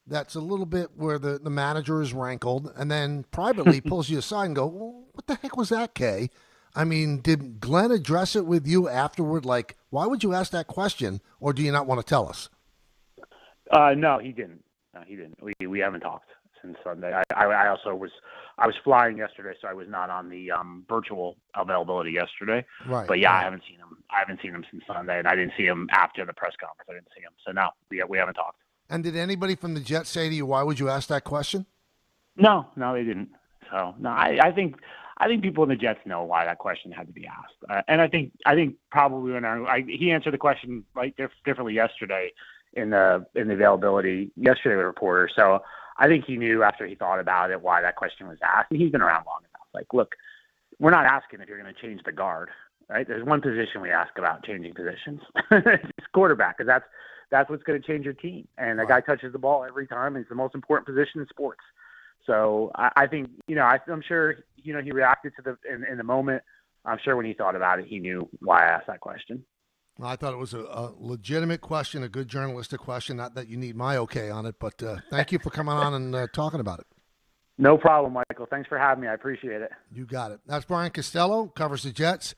that's a little bit where the manager is rankled and then privately pulls you aside and go, well, what the heck was that, Kay? I mean, did Glenn address it with you afterward? Why would you ask that question, or do you not want to tell us? No, he didn't. He didn't. We haven't talked since Sunday. I also was flying yesterday, so I was not on the virtual availability yesterday. Right. But yeah, I haven't seen him. I haven't seen him since Sunday, and I didn't see him after the press conference. I didn't see him. So no, we haven't talked. And did anybody from the Jets say to you, why would you ask that question? No, they didn't. So no, I think people in the Jets know why that question had to be asked, and I think probably when he answered the question differently yesterday in the availability yesterday with reporters. So I think he knew after he thought about it why that question was asked, and he's been around long enough. Look, we're not asking if you're going to change the guard, right? There's one position we ask about changing positions. It's quarterback, because that's what's going to change your team. And that guy touches the ball every time. And it's the most important position in sports. So I think, I'm sure, he reacted to in the moment. I'm sure when he thought about it, he knew why I asked that question. Well, I thought it was a legitimate question, a good journalistic question. Not that you need my okay on it, but thank you for coming on and talking about it. No problem, Michael. Thanks for having me. I appreciate it. You got it. That's Brian Costello, covers the Jets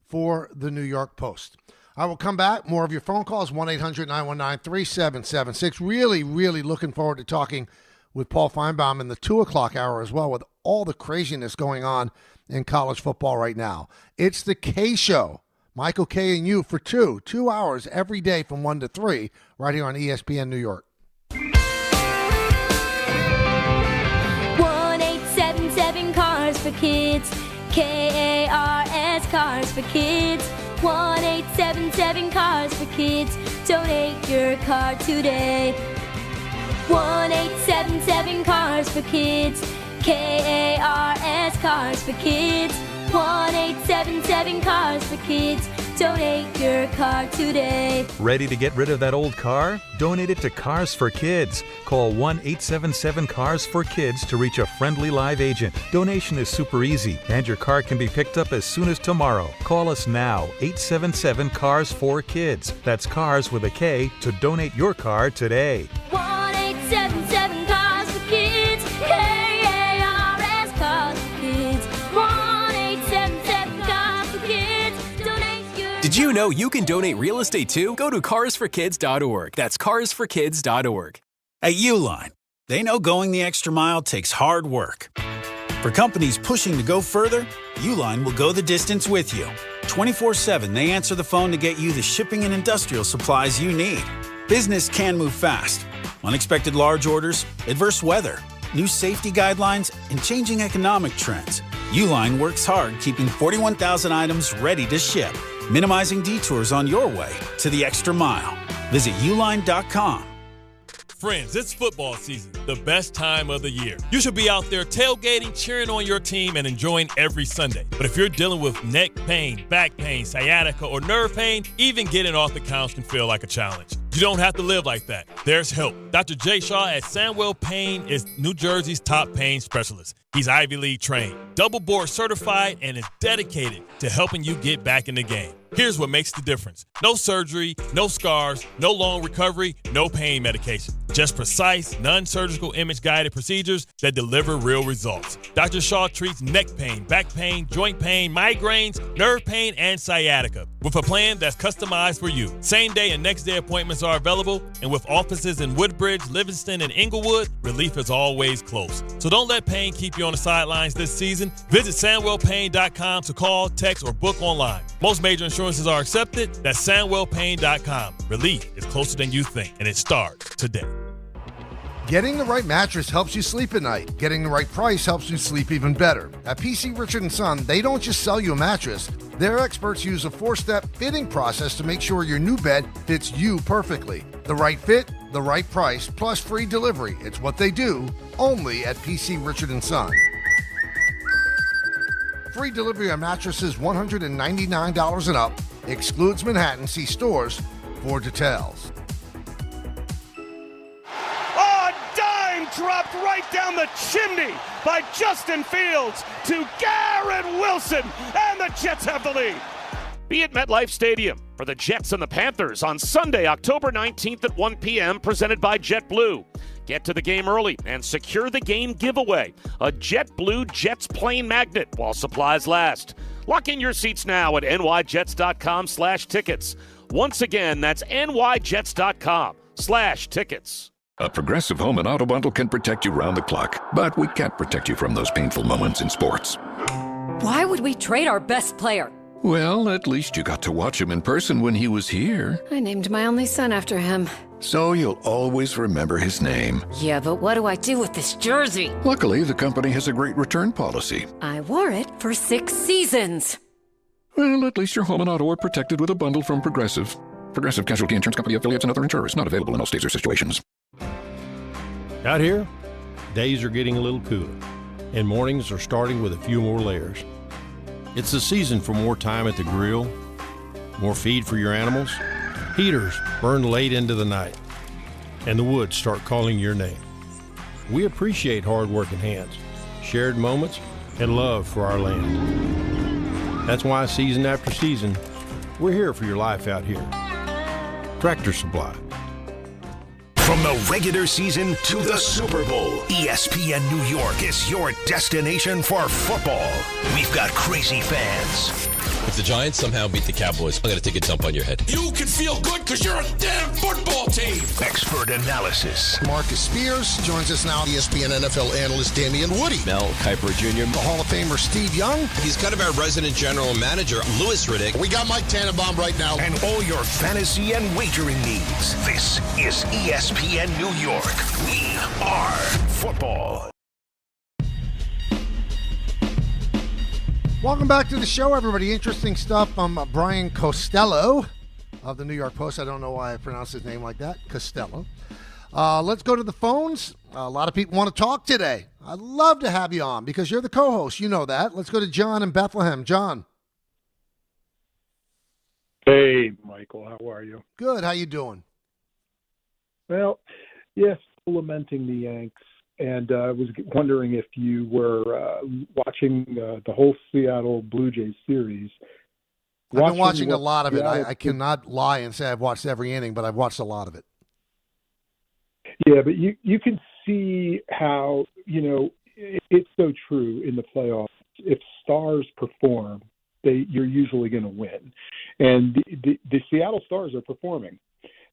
for the New York Post. I will come back. More of your phone calls, 1-800-919-3776. Really, really looking forward to talking with Paul Feinbaum in the 2 o'clock hour as well, with all the craziness going on in college football right now. It's the K Show. Michael K. and you for 2 hours every day from 1 to 3 right here on ESPN New York. 1-877 Cars for Kids. KARS Cars for Kids. 1-877 Cars for Kids. Donate your car today. 1-877 Cars for Kids. KARS Cars for Kids. 1-877 Cars for Kids. Donate your car today. Ready to get rid of that old car? Donate it to Cars for Kids. Call 1-877-CARS-FOR-KIDS to reach a friendly live agent. Donation is super easy, and your car can be picked up as soon as tomorrow. Call us now, 877-CARS-FOR-KIDS. That's cars with a K to donate your car today. 1-877 Cars for Kids. KARS Cars for Kids. 1-877 Cars for Kids. Donate your. Did you know you can donate real estate too? Go to carsforkids.org. That's carsforkids.org. At Uline, they know going the extra mile takes hard work. For companies pushing to go further, Uline will go the distance with you. 24/7, they answer the phone to get you the shipping and industrial supplies you need. Business can move fast. Unexpected large orders, adverse weather, new safety guidelines, and changing economic trends. Uline works hard keeping 41,000 items ready to ship, minimizing detours on your way to the extra mile. Visit uline.com. Friends, it's football season, the best time of the year. You should be out there tailgating, cheering on your team, and enjoying every Sunday. But if you're dealing with neck pain, back pain, sciatica, or nerve pain, even getting off the couch can feel like a challenge. You don't have to live like that. There's help. Dr. Jay Shaw at Sandwell Pain is New Jersey's top pain specialist. He's Ivy League trained, double board certified, and is dedicated to helping you get back in the game. Here's what makes the difference. No surgery, no scars, no long recovery, no pain medication. Just precise, non-surgical image-guided procedures that deliver real results. Dr. Shaw treats neck pain, back pain, joint pain, migraines, nerve pain, and sciatica with a plan that's customized for you. Same-day and next-day appointments are available, and with offices in Woodbridge, Livingston, and Inglewood, relief is always close. So don't let pain keep you on the sidelines this season. Visit SandwellPain.com to call, text, or book online. Most major insurances are accepted. That's SandwellPain.com. Relief is closer than you think, and it starts today. Getting the right mattress helps you sleep at night. Getting the right price helps you sleep even better. At PC Richard & Son, they don't just sell you a mattress. Their experts use a 4-step fitting process to make sure your new bed fits you perfectly. The right fit, the right price, plus free delivery. It's what they do, only at PC Richard & Son. Free delivery on mattresses $199 and up. Excludes Manhattan. See stores for details. Dropped right down the chimney by Justin Fields to Garrett Wilson, and the Jets have the lead. Be at MetLife Stadium for the Jets and the Panthers on Sunday, October 19th at 1 p.m., presented by JetBlue. Get to the game early and secure the game giveaway, a JetBlue Jets plane magnet while supplies last. Lock in your seats now at nyjets.com/tickets. Once again, that's nyjets.com/tickets. A Progressive Home and Auto Bundle can protect you round the clock, but we can't protect you from those painful moments in sports. Why would we trade our best player? Well, at least you got to watch him in person when he was here. I named my only son after him. So you'll always remember his name. Yeah, but what do I do with this jersey? Luckily, the company has a great return policy. I wore it for 6 seasons. Well, at least your home and auto are protected with a bundle from Progressive. Progressive Casualty Insurance Company affiliates and other insurers. Not available in all states or situations. Out here, days are getting a little cooler, and mornings are starting with a few more layers. It's the season for more time at the grill, more feed for your animals. Heaters burn late into the night, and the woods start calling your name. We appreciate hard-working hands, shared moments, and love for our land. That's why season after season, we're here for your life out here. Tractor Supply. From the regular season to the Super Bowl, ESPN New York is your destination for football. We've got crazy fans. If the Giants somehow beat the Cowboys, I'm going to take a dump on your head. You can feel good because you're a damn football team. Expert analysis. Marcus Spears joins us now. ESPN NFL analyst Damian Woody. Mel Kiper Jr. The Hall of Famer Steve Young. He's kind of our resident general manager, Louis Riddick. We got Mike Tannenbaum right now. And all your fantasy and wagering needs. This is ESPN New York. We are football. Welcome back to the show, everybody. Interesting stuff from Brian Costello of the New York Post. I don't know why I pronounced his name like that, Costello. Let's go to the phones. A lot of people want to talk today. I'd love to have you on because you're the co-host. You know that. Let's go to John in Bethlehem. John. Hey, Michael. How are you? Good. How you doing? Well, yes, lamenting the Yanks. And I was wondering if you were watching the whole Seattle Blue Jays series. I've been watching a lot of it. I cannot lie and say I've watched every inning, but I've watched a lot of it. Yeah, but you can see how, it's so true in the playoffs. If stars perform, you're usually going to win. And the Seattle Stars are performing.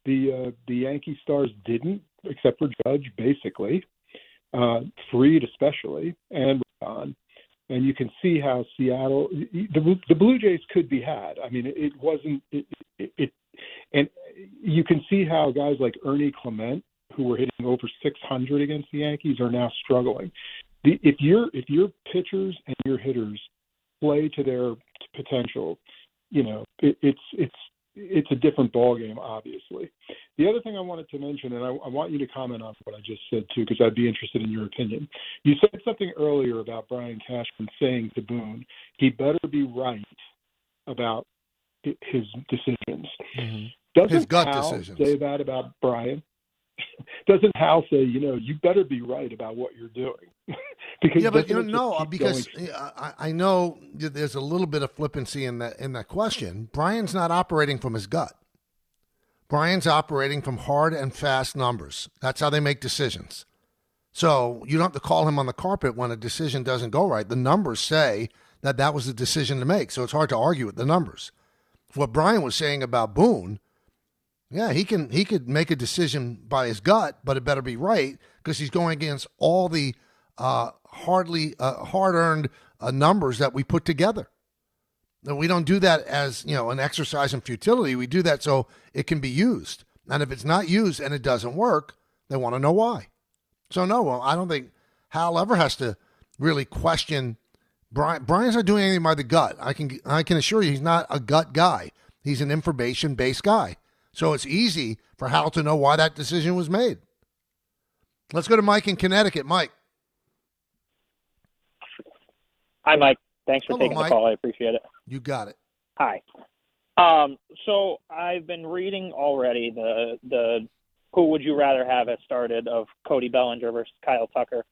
The Yankee Stars didn't, except for Judge, basically. Fried especially, and Ron. And you can see how Seattle, the Blue Jays could be had. I mean, it wasn't, and you can see how guys like Ernie Clement, who were hitting over 600 against the Yankees, are now struggling. If your pitchers and your hitters play to their potential, it's it's a different ballgame, obviously. The other thing I wanted to mention, and I want you to comment on what I just said too, because I'd be interested in your opinion. You said something earlier about Brian Cashman saying to Boone, he better be right about his decisions. Mm-hmm. Doesn't His gut Hal decisions. say that about Brian? Doesn't Hal say, you better be right about what you're doing? Because but because I know there's a little bit of flippancy in that question. Brian's not operating from his gut. Brian's operating from hard and fast numbers. That's how they make decisions. So you don't have to call him on the carpet when a decision doesn't go right. The numbers say that was the decision to make, so it's hard to argue with the numbers. What Brian was saying about Boone, yeah, he could make a decision by his gut, but it better be right because he's going against all the hard-earned numbers that we put together. And we don't do that as an exercise in futility. We do that so it can be used. And if it's not used and it doesn't work, they want to know why. So no, I don't think Hal ever has to really question Brian. Brian's not doing anything by the gut. I can assure you he's not a gut guy. He's an information-based guy. So it's easy for Hal to know why that decision was made. Let's go to Mike in Connecticut. Mike. Hi, Mike. Thanks for Hello, taking Mike. the call. I appreciate it. You got it. Hi. So I've been reading already the who would you rather have has started of Cody Bellinger versus Kyle Tucker.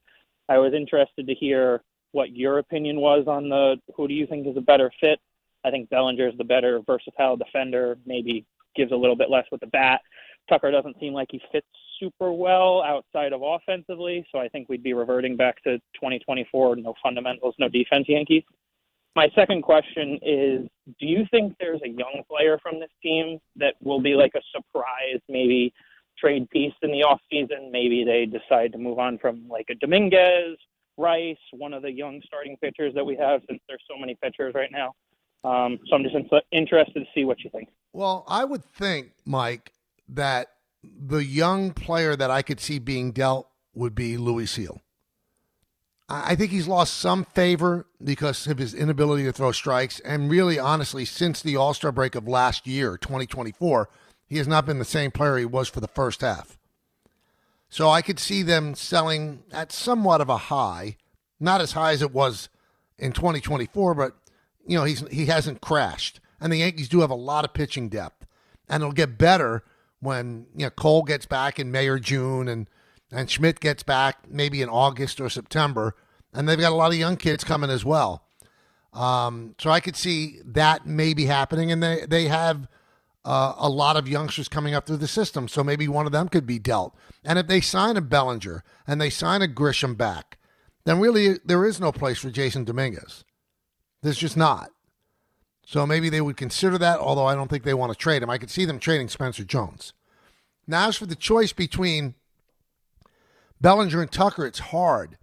I was interested to hear what your opinion was on the who do you think is a better fit. I think Bellinger is the better versatile defender, maybe gives a little bit less with the bat. Tucker doesn't seem like he fits super well outside of offensively, so I think we'd be reverting back to 2024, no fundamentals, no defense Yankees. My second question is, do you think there's a young player from this team that will be like a surprise, maybe trade piece in the offseason? Maybe they decide to move on from like a Dominguez, Rice, one of the young starting pitchers that we have, since there's so many pitchers right now. So I'm just interested to see what you think. Well, I would think, Mike, that the young player that I could see being dealt would be Louis Seal. I think he's lost some favor because of his inability to throw strikes. And really, honestly, since the All-Star break of last year, 2024, he has not been the same player he was for the first half. So I could see them selling at somewhat of a high, not as high as it was in 2024, but he hasn't crashed. And the Yankees do have a lot of pitching depth. And it'll get better when Cole gets back in May or June and Schmidt gets back maybe in August or September. And they've got a lot of young kids coming as well. So I could see that maybe happening. And they have a lot of youngsters coming up through the system. So maybe one of them could be dealt. And if they sign a Bellinger and they sign a Grisham back, then really there is no place for Jason Dominguez. There's just not. So maybe they would consider that, although I don't think they want to trade him. I could see them trading Spencer Jones. Now, as for the choice between Bellinger and Tucker, it's hard.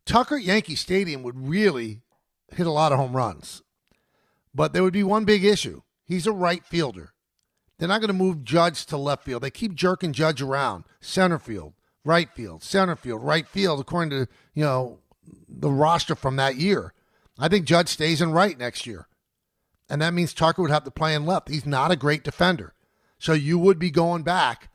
Tucker at Yankee Stadium would really hit a lot of home runs. But there would be one big issue. He's a right fielder. They're not going to move Judge to left field. They keep jerking Judge around. Center field, right field, center field, right field, according to, the roster from that year. I think Judge stays in right next year. And that means Tucker would have to play in left. He's not a great defender. So you would be going back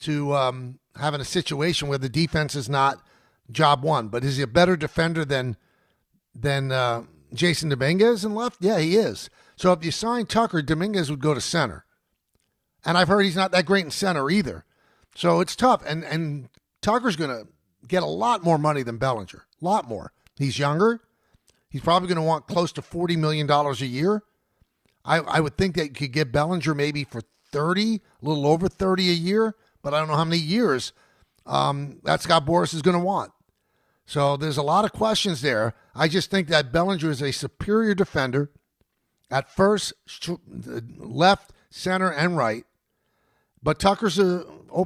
to having a situation where the defense is not job one. But is he a better defender than Jason Dominguez in left? Yeah, he is. So if you sign Tucker, Dominguez would go to center. And I've heard he's not that great in center either. So it's tough. And Tucker's going to get a lot more money than Bellinger. A lot more. He's younger. He's probably going to want close to $40 million a year. I would think that you could get Bellinger maybe for 30, a little over 30 a year, but I don't know how many years that Scott Boras is going to want. So there's a lot of questions there. I just think that Bellinger is a superior defender at first, left, center, and right. But Tucker's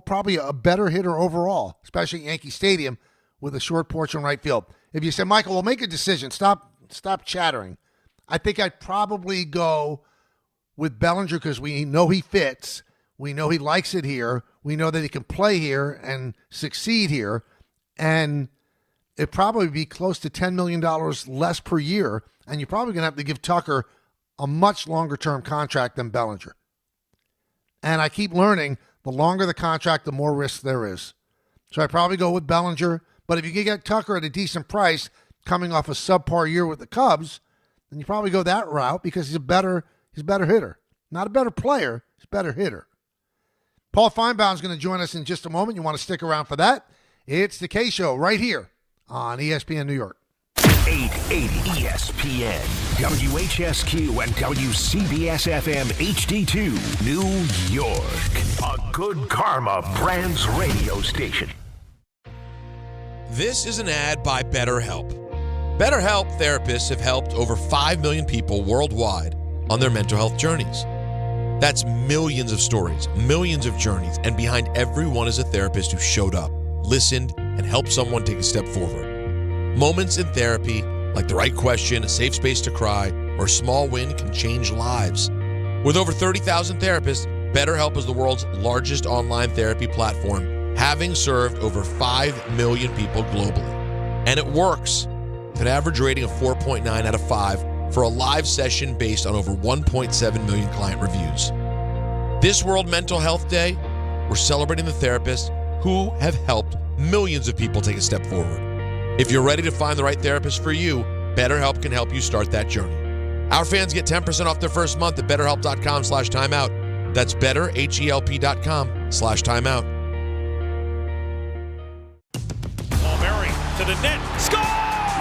probably a better hitter overall, especially at Yankee Stadium with a short porch in right field. If you say, Michael, we'll make a decision. Stop chattering. I think I'd probably go with Bellinger because we know he fits. We know he likes it here. We know that he can play here and succeed here. And it'd probably be close to $10 million less per year. And you're probably going to have to give Tucker a much longer-term contract than Bellinger. And I keep learning the longer the contract, the more risk there is. So I probably go with Bellinger. But if you can get Tucker at a decent price coming off a subpar year with the Cubs, then you probably go that route because he's a better hitter. Not a better player, he's a better hitter. Paul Feinbaum is going to join us in just a moment. You want to stick around for that? It's the K Show right here on ESPN New York. 880 ESPN, WHSQ, and WCBS-FM HD2, New York. A Good Karma Brands radio station. This is an ad by BetterHelp. BetterHelp therapists have helped over 5 million people worldwide on their mental health journeys. That's millions of stories, millions of journeys, and behind every one is a therapist who showed up, listened, and helped someone take a step forward. Moments in therapy, like the right question, a safe space to cry, or a small win can change lives. With over 30,000 therapists, BetterHelp is the world's largest online therapy platform, having served over 5 million people globally. And it works. With an average rating of 4.9 out of 5 for a live session based on over 1.7 million client reviews. This World Mental Health Day, we're celebrating the therapists who have helped millions of people take a step forward. If you're ready to find the right therapist for you, BetterHelp can help you start that journey. Our fans get 10% off their first month at BetterHelp.com/timeout. That's BetterHelp.com/timeout. Paul Murray to the net. Score!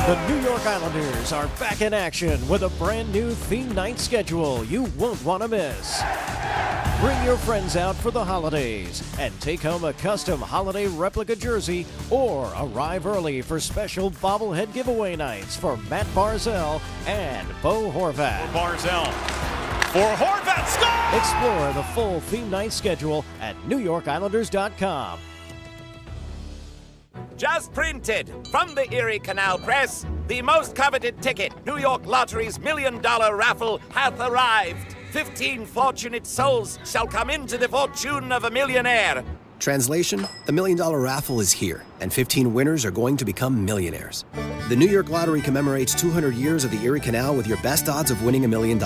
The New York Islanders are back in action with a brand new theme night schedule you won't want to miss. Bring your friends out for the holidays and take home a custom holiday replica jersey or arrive early for special bobblehead giveaway nights for Matt Barzell and Bo Horvat. Barzell for Horvat. Score! Explore the full theme night schedule at NewYorkIslanders.com. Just printed from the Erie Canal Press, the most coveted ticket, New York Lottery's $1 million raffle, hath arrived. 15 fortunate souls shall come into the fortune of a millionaire. Translation, the $1 million raffle is here, and 15 winners are going to become millionaires. The New York Lottery commemorates 200 years of the Erie Canal with your best odds of winning $1 million.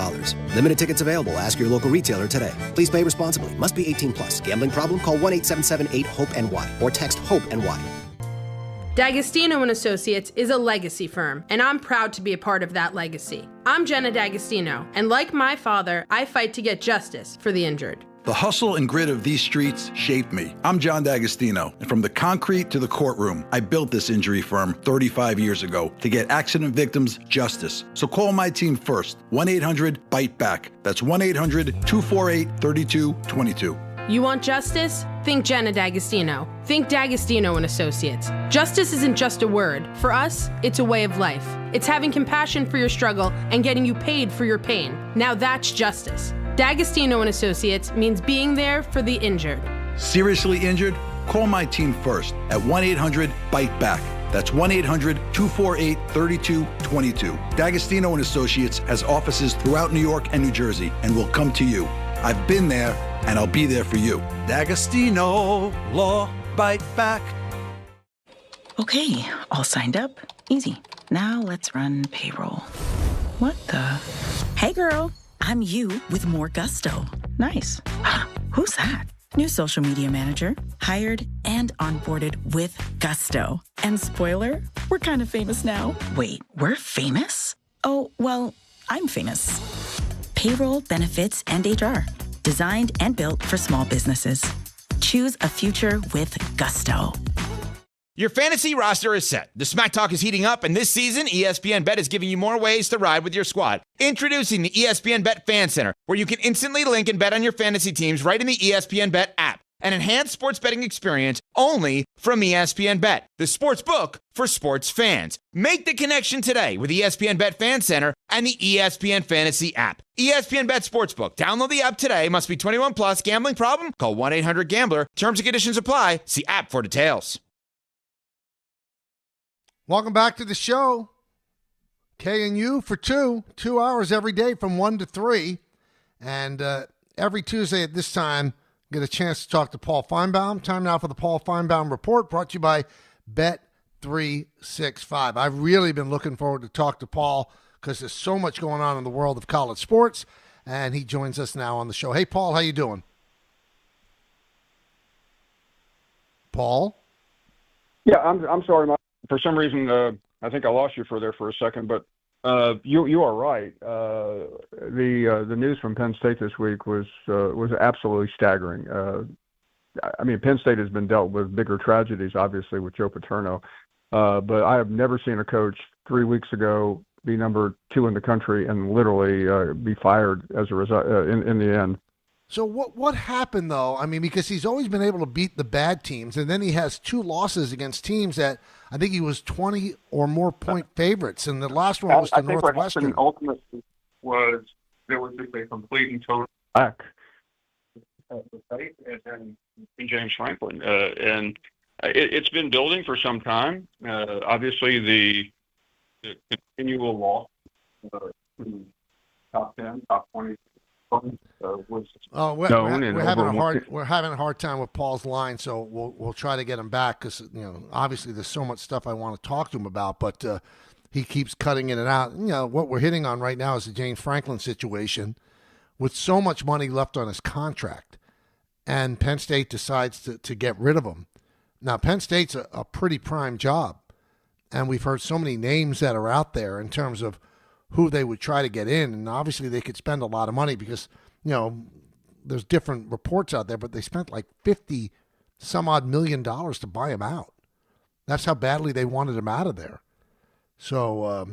Limited tickets available. Ask your local retailer today. Please pay responsibly. Must be 18 plus. Gambling problem? Call 1-877-8-HOPE-NY or text HOPE-NY. D'Agostino & Associates is a legacy firm, and I'm proud to be a part of that legacy. I'm Jenna D'Agostino, and like my father, I fight to get justice for the injured. The hustle and grit of these streets shaped me. I'm John D'Agostino, and from the concrete to the courtroom, I built this injury firm 35 years ago to get accident victims justice. So call my team first, 1-800-BITE-BACK. That's 1-800-248-3222. You want justice? Think Jenna D'Agostino. Think D'Agostino & Associates. Justice isn't just a word. For us, it's a way of life. It's having compassion for your struggle and getting you paid for your pain. Now that's justice. D'Agostino & Associates means being there for the injured. Seriously injured? Call my team first at 1-800-BITE-BACK. That's 1-800-248-3222. D'Agostino & Associates has offices throughout New York and New Jersey and will come to you. I've been there, and I'll be there for you. D'Agostino, Law, Bite Back. Okay, all signed up. Easy. Now let's run payroll. What the? Hey girl, I'm you with more gusto. Nice. Who's that? New social media manager. Hired and onboarded with gusto. And spoiler, we're kind of famous now. Wait, we're famous? Oh, well, I'm famous. Payroll, benefits, and HR. Designed and built for small businesses. Choose a future with gusto. Your fantasy roster is set. The Smack Talk is heating up, and this season, ESPN Bet is giving you more ways to ride with your squad. Introducing the ESPN Bet Fan Center, where you can instantly link and bet on your fantasy teams right in the ESPN Bet app. An enhanced sports betting experience only from ESPN Bet, the sports book for sports fans. Make the connection today with ESPN Bet Fan Center and the ESPN Fantasy app. ESPN Bet Sportsbook. Download the app today. Must be 21 plus. Gambling problem? Call 1-800-GAMBLER. Terms and conditions apply. See app for details. Welcome back to the show. K and U for 2 hours every day from 1 to 3. And every Tuesday at this time, get a chance to talk to Paul Feinbaum. Time now for the Paul Feinbaum Report, brought to you by Bet365. I've really been looking forward to talk to Paul because there's so much going on in the world of college sports, and he joins us now on the show. Hey, Paul, how you doing? Paul? Yeah, I'm sorry, Mike. For some reason, I think I lost you for a second, but you are right. The news from Penn State this week was absolutely staggering. I mean, Penn State has been dealt with bigger tragedies, obviously, with Joe Paterno, but I have never seen a coach 3 weeks ago be number 2 in the country and literally be fired as a result in the end. So what happened, though? I mean, because he's always been able to beat the bad teams, and then he has 2 losses against teams that I think he was 20 or more point favorites, and the last one was to Northwestern. What happened ultimately was there was just a complete and total back and James Franklin, and it's been building for some time. Obviously, the continual loss top 10, top 20. We're having a hard time with Paul's line, so we'll try to get him back because obviously there's so much stuff I want to talk to him about, but he keeps cutting in and out. What we're hitting on right now is the James Franklin situation, with so much money left on his contract, and Penn State decides to get rid of him. Now Penn State's a pretty prime job, and we've heard so many names that are out there in terms of who they would try to get in, and obviously they could spend a lot of money because, there's different reports out there, but they spent like $50 some odd million to buy him out. That's how badly they wanted him out of there. So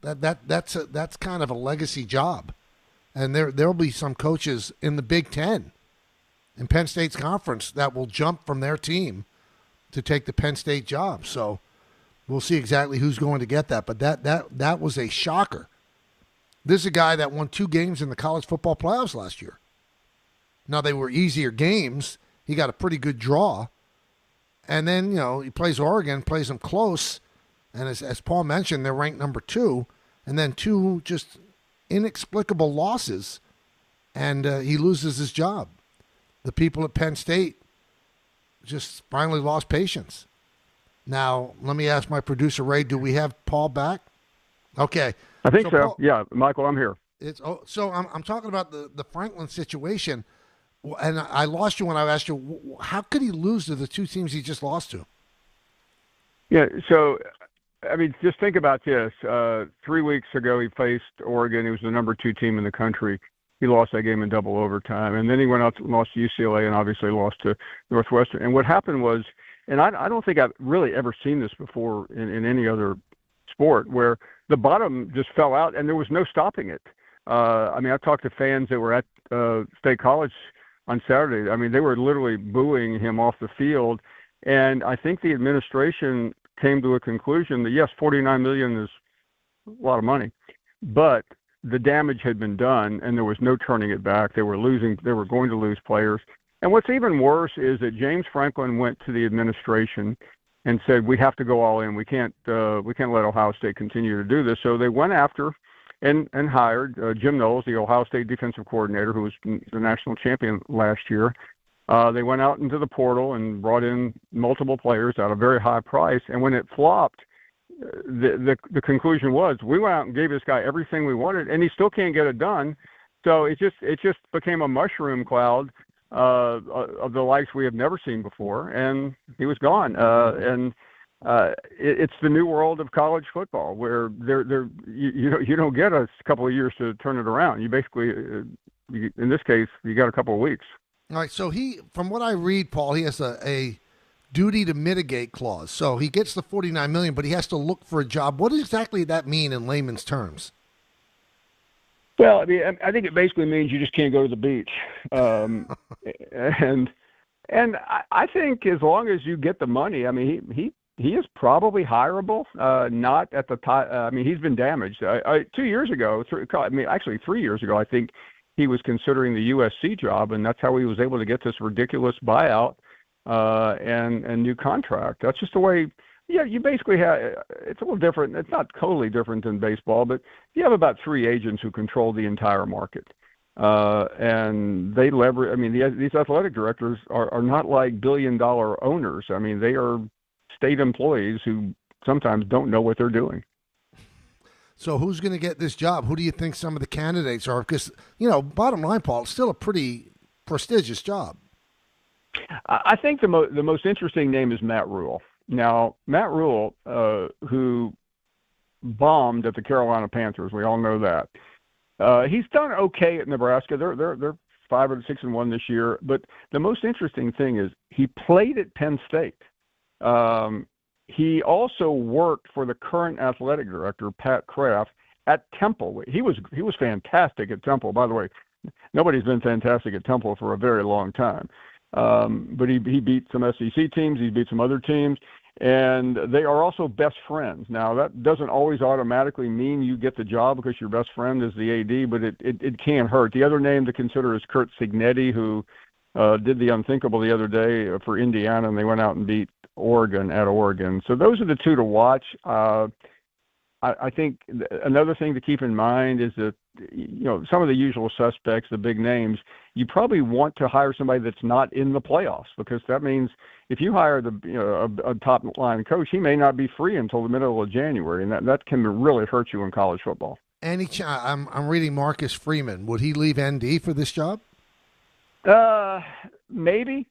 that's kind of a legacy job, and there'll be some coaches in the Big Ten, in Penn State's conference, that will jump from their team to take the Penn State job. So we'll see exactly who's going to get that, but that was a shocker. This is a guy that won 2 games in the college football playoffs last year. Now, they were easier games. He got a pretty good draw. And then, he plays Oregon, plays them close. And as Paul mentioned, they're ranked number 2. And then 2 just inexplicable losses. And he loses his job. The people at Penn State just finally lost patience. Now, let me ask my producer, Ray, do we have Paul back? Okay. I think so. Paul, yeah, Michael, I'm here. So I'm talking about the Franklin situation, and I lost you when I asked you, how could he lose to the 2 teams he just lost to? Yeah, so, I mean, just think about this. 3 weeks ago, he faced Oregon. He was the number 2 team in the country. He lost that game in double overtime. And then he went out and lost to UCLA and obviously lost to Northwestern. And what happened was, and I don't think I've really ever seen this before in any other sport, where the bottom just fell out and there was no stopping it. I mean, I talked to fans that were at State College on Saturday. I mean, they were literally booing him off the field. And I think the administration came to a conclusion that, yes, $49 million is a lot of money, but the damage had been done and there was no turning it back. They were going to lose players. And what's even worse is that James Franklin went to the administration and said, we have to go all in. We can't let Ohio State continue to do this. So they went after and hired Jim Knowles, the Ohio State defensive coordinator, who was the national champion last year. They went out into the portal and brought in multiple players at a very high price. And when it flopped, the conclusion was, we went out and gave this guy everything we wanted, and he still can't get it done. So it just became a mushroom cloud of the likes we have never seen before, and he was gone. It's the new world of college football, where you don't get a couple of years to turn it around. You basically, in this case, you got a couple of weeks. All right. So from what I read, Paul, he has a duty to mitigate clause. So he gets the $49 million, but he has to look for a job. What exactly does that mean in layman's terms? Well, I mean, I think it basically means you just can't go to the beach. And I think as long as you get the money, I mean, he is probably hireable. Not at the time. I mean, he's been damaged. 2 years ago, 3 years ago, I think he was considering the USC job, and that's how he was able to get this ridiculous buyout and new contract. That's just the way. Yeah, you basically have. It's a little different. It's not totally different than baseball, but you have about 3 agents who control the entire market, and they leverage. I mean, these athletic directors are not like billion-dollar owners. I mean, they are state employees who sometimes don't know what they're doing. So who's going to get this job? Who do you think some of the candidates are? Because, bottom line, Paul, it's still a pretty prestigious job. I think the most interesting name is Matt Rule. Now, Matt Rule, who bombed at the Carolina Panthers, we all know that. He's done okay at Nebraska. They're 5-6-1 this year. But the most interesting thing is he played at Penn State. He also worked for the current athletic director, Pat Kraft, at Temple. He was fantastic at Temple. By the way, nobody's been fantastic at Temple for a very long time. But he beat some SEC teams. He beat some other teams. And they are also best friends. Now, that doesn't always automatically mean you get the job because your best friend is the AD, but it can hurt. The other name to consider is Curt Cignetti, who did the unthinkable the other day for Indiana, and they went out and beat Oregon at Oregon. So those are the two to watch. I think another thing to keep in mind is that, some of the usual suspects, the big names, you probably want to hire somebody that's not in the playoffs, because that means if you hire a top line coach, he may not be free until the middle of January, and that can really hurt you in college football. I'm reading Marcus Freeman. Would he leave ND for this job? Maybe.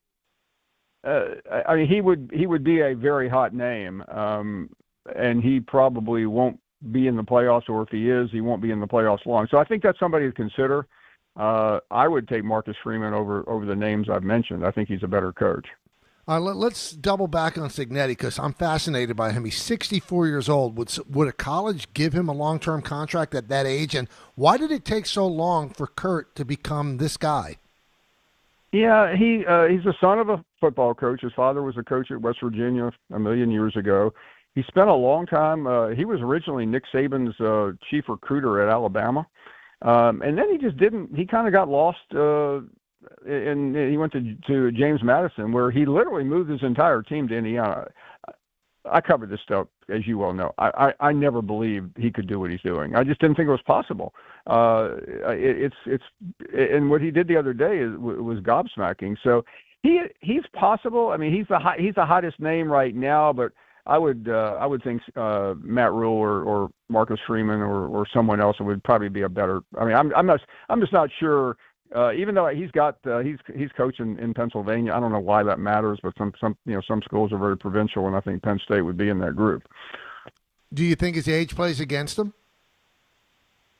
I mean, he would be a very hot name, and he probably won't be in the playoffs, or if he is, he won't be in the playoffs long. So I think that's somebody to consider. I would take Marcus Freeman over the names I've mentioned. I think he's a better coach. Let's double back on Cignetti, because I'm fascinated by him. He's 64 years old. Would a college give him a long-term contract at that age? And why did it take so long for Curt to become this guy? Yeah, he's the son of a football coach. His father was a coach at West Virginia a million years ago. He spent a long time. He was originally Nick Saban's chief recruiter at Alabama, and then he just didn't. He kind of got lost, and he went to James Madison, where he literally moved his entire team to Indiana. I covered this stuff, as you well know. I never believed he could do what he's doing. I just didn't think it was possible. And what he did the other day was gobsmacking. So he's possible. I mean, he's the hottest name right now, but I would think Matt Rule or Marcus Freeman or someone else would probably be a better. I mean, I'm just not sure. Even though he's coaching in Pennsylvania, I don't know why that matters, but some schools are very provincial, and I think Penn State would be in that group. Do you think his age plays against him?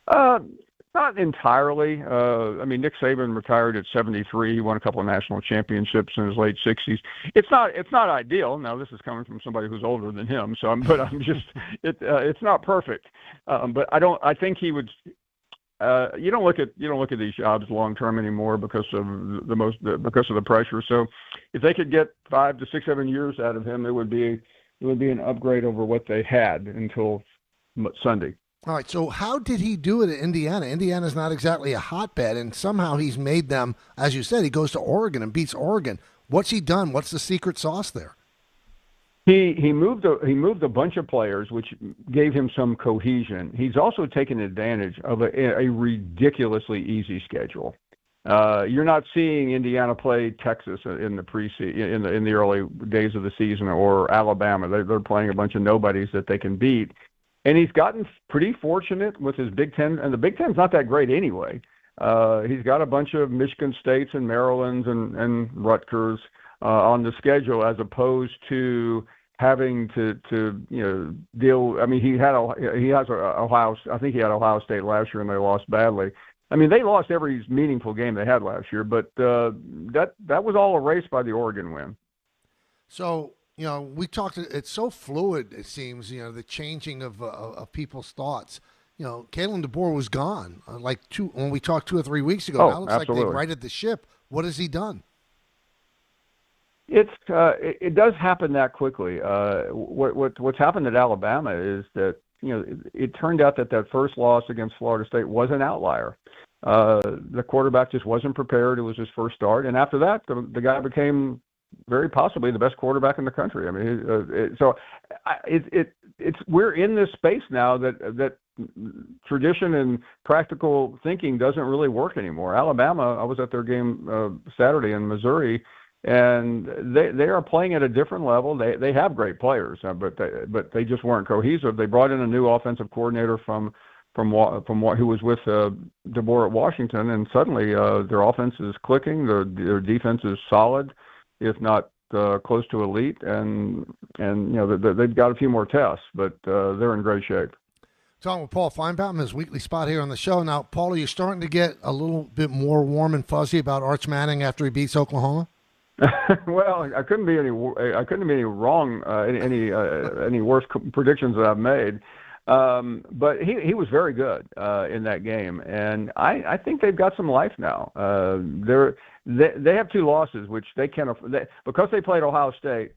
Not entirely. I mean, Nick Saban retired at 73. He won a couple of national championships in his late 60s. It's not ideal. Now, this is coming from somebody who's older than him, it's not perfect. But I think he would. You don't look at these jobs long term anymore because of the pressure. So, if they could get 5 to 6, 7 years out of him, it would be an upgrade over what they had until Sunday. All right. So, how did he do it at Indiana? Indiana's not exactly a hotbed, and somehow he's made them. As you said, he goes to Oregon and beats Oregon. What's he done? What's the secret sauce there? He moved a bunch of players, which gave him some cohesion. He's also taken advantage of a ridiculously easy schedule. You're not seeing Indiana play Texas in the preseason, in the early days of the season, or Alabama. They're playing a bunch of nobodies that they can beat. And he's gotten pretty fortunate with his Big Ten, and the Big Ten's not that great anyway. He's got a bunch of Michigan States and Marylands and Rutgers on the schedule, as opposed to having to deal. I mean, he has Ohio. I think he had Ohio State last year, and they lost badly. I mean, they lost every meaningful game they had last year, but that was all erased by the Oregon win. So, we talked. It's so fluid. It seems, the changing of people's thoughts. Kalen DeBoer was gone when we talked 2 or 3 weeks ago. Now it looks absolutely. like they righted the ship. What has he done? It does happen that quickly. What's happened at Alabama is that it turned out that first loss against Florida State was an outlier. The quarterback just wasn't prepared. It was his first start, and after that, the guy became very possibly the best quarterback in the country. I mean, we're in this space now that tradition and practical thinking doesn't really work anymore. Alabama, I was at their game Saturday in Missouri. And they are playing at a different level. They have great players, but they just weren't cohesive. They brought in a new offensive coordinator from who was with DeBoer at Washington, and suddenly their offense is clicking. Their defense is solid. if not close to elite, and they've got a few more tests, but they're in great shape. Talking with Paul Feinbaum, his weekly spot here on the show. Now, Paul, are you starting to get a little bit more warm and fuzzy about Arch Manning after he beats Oklahoma? Well, I couldn't be any wrong, any worse predictions that I've made. But he was very good in that game, and I think they've got some life now. They have 2 losses, which they can't afford because they played Ohio State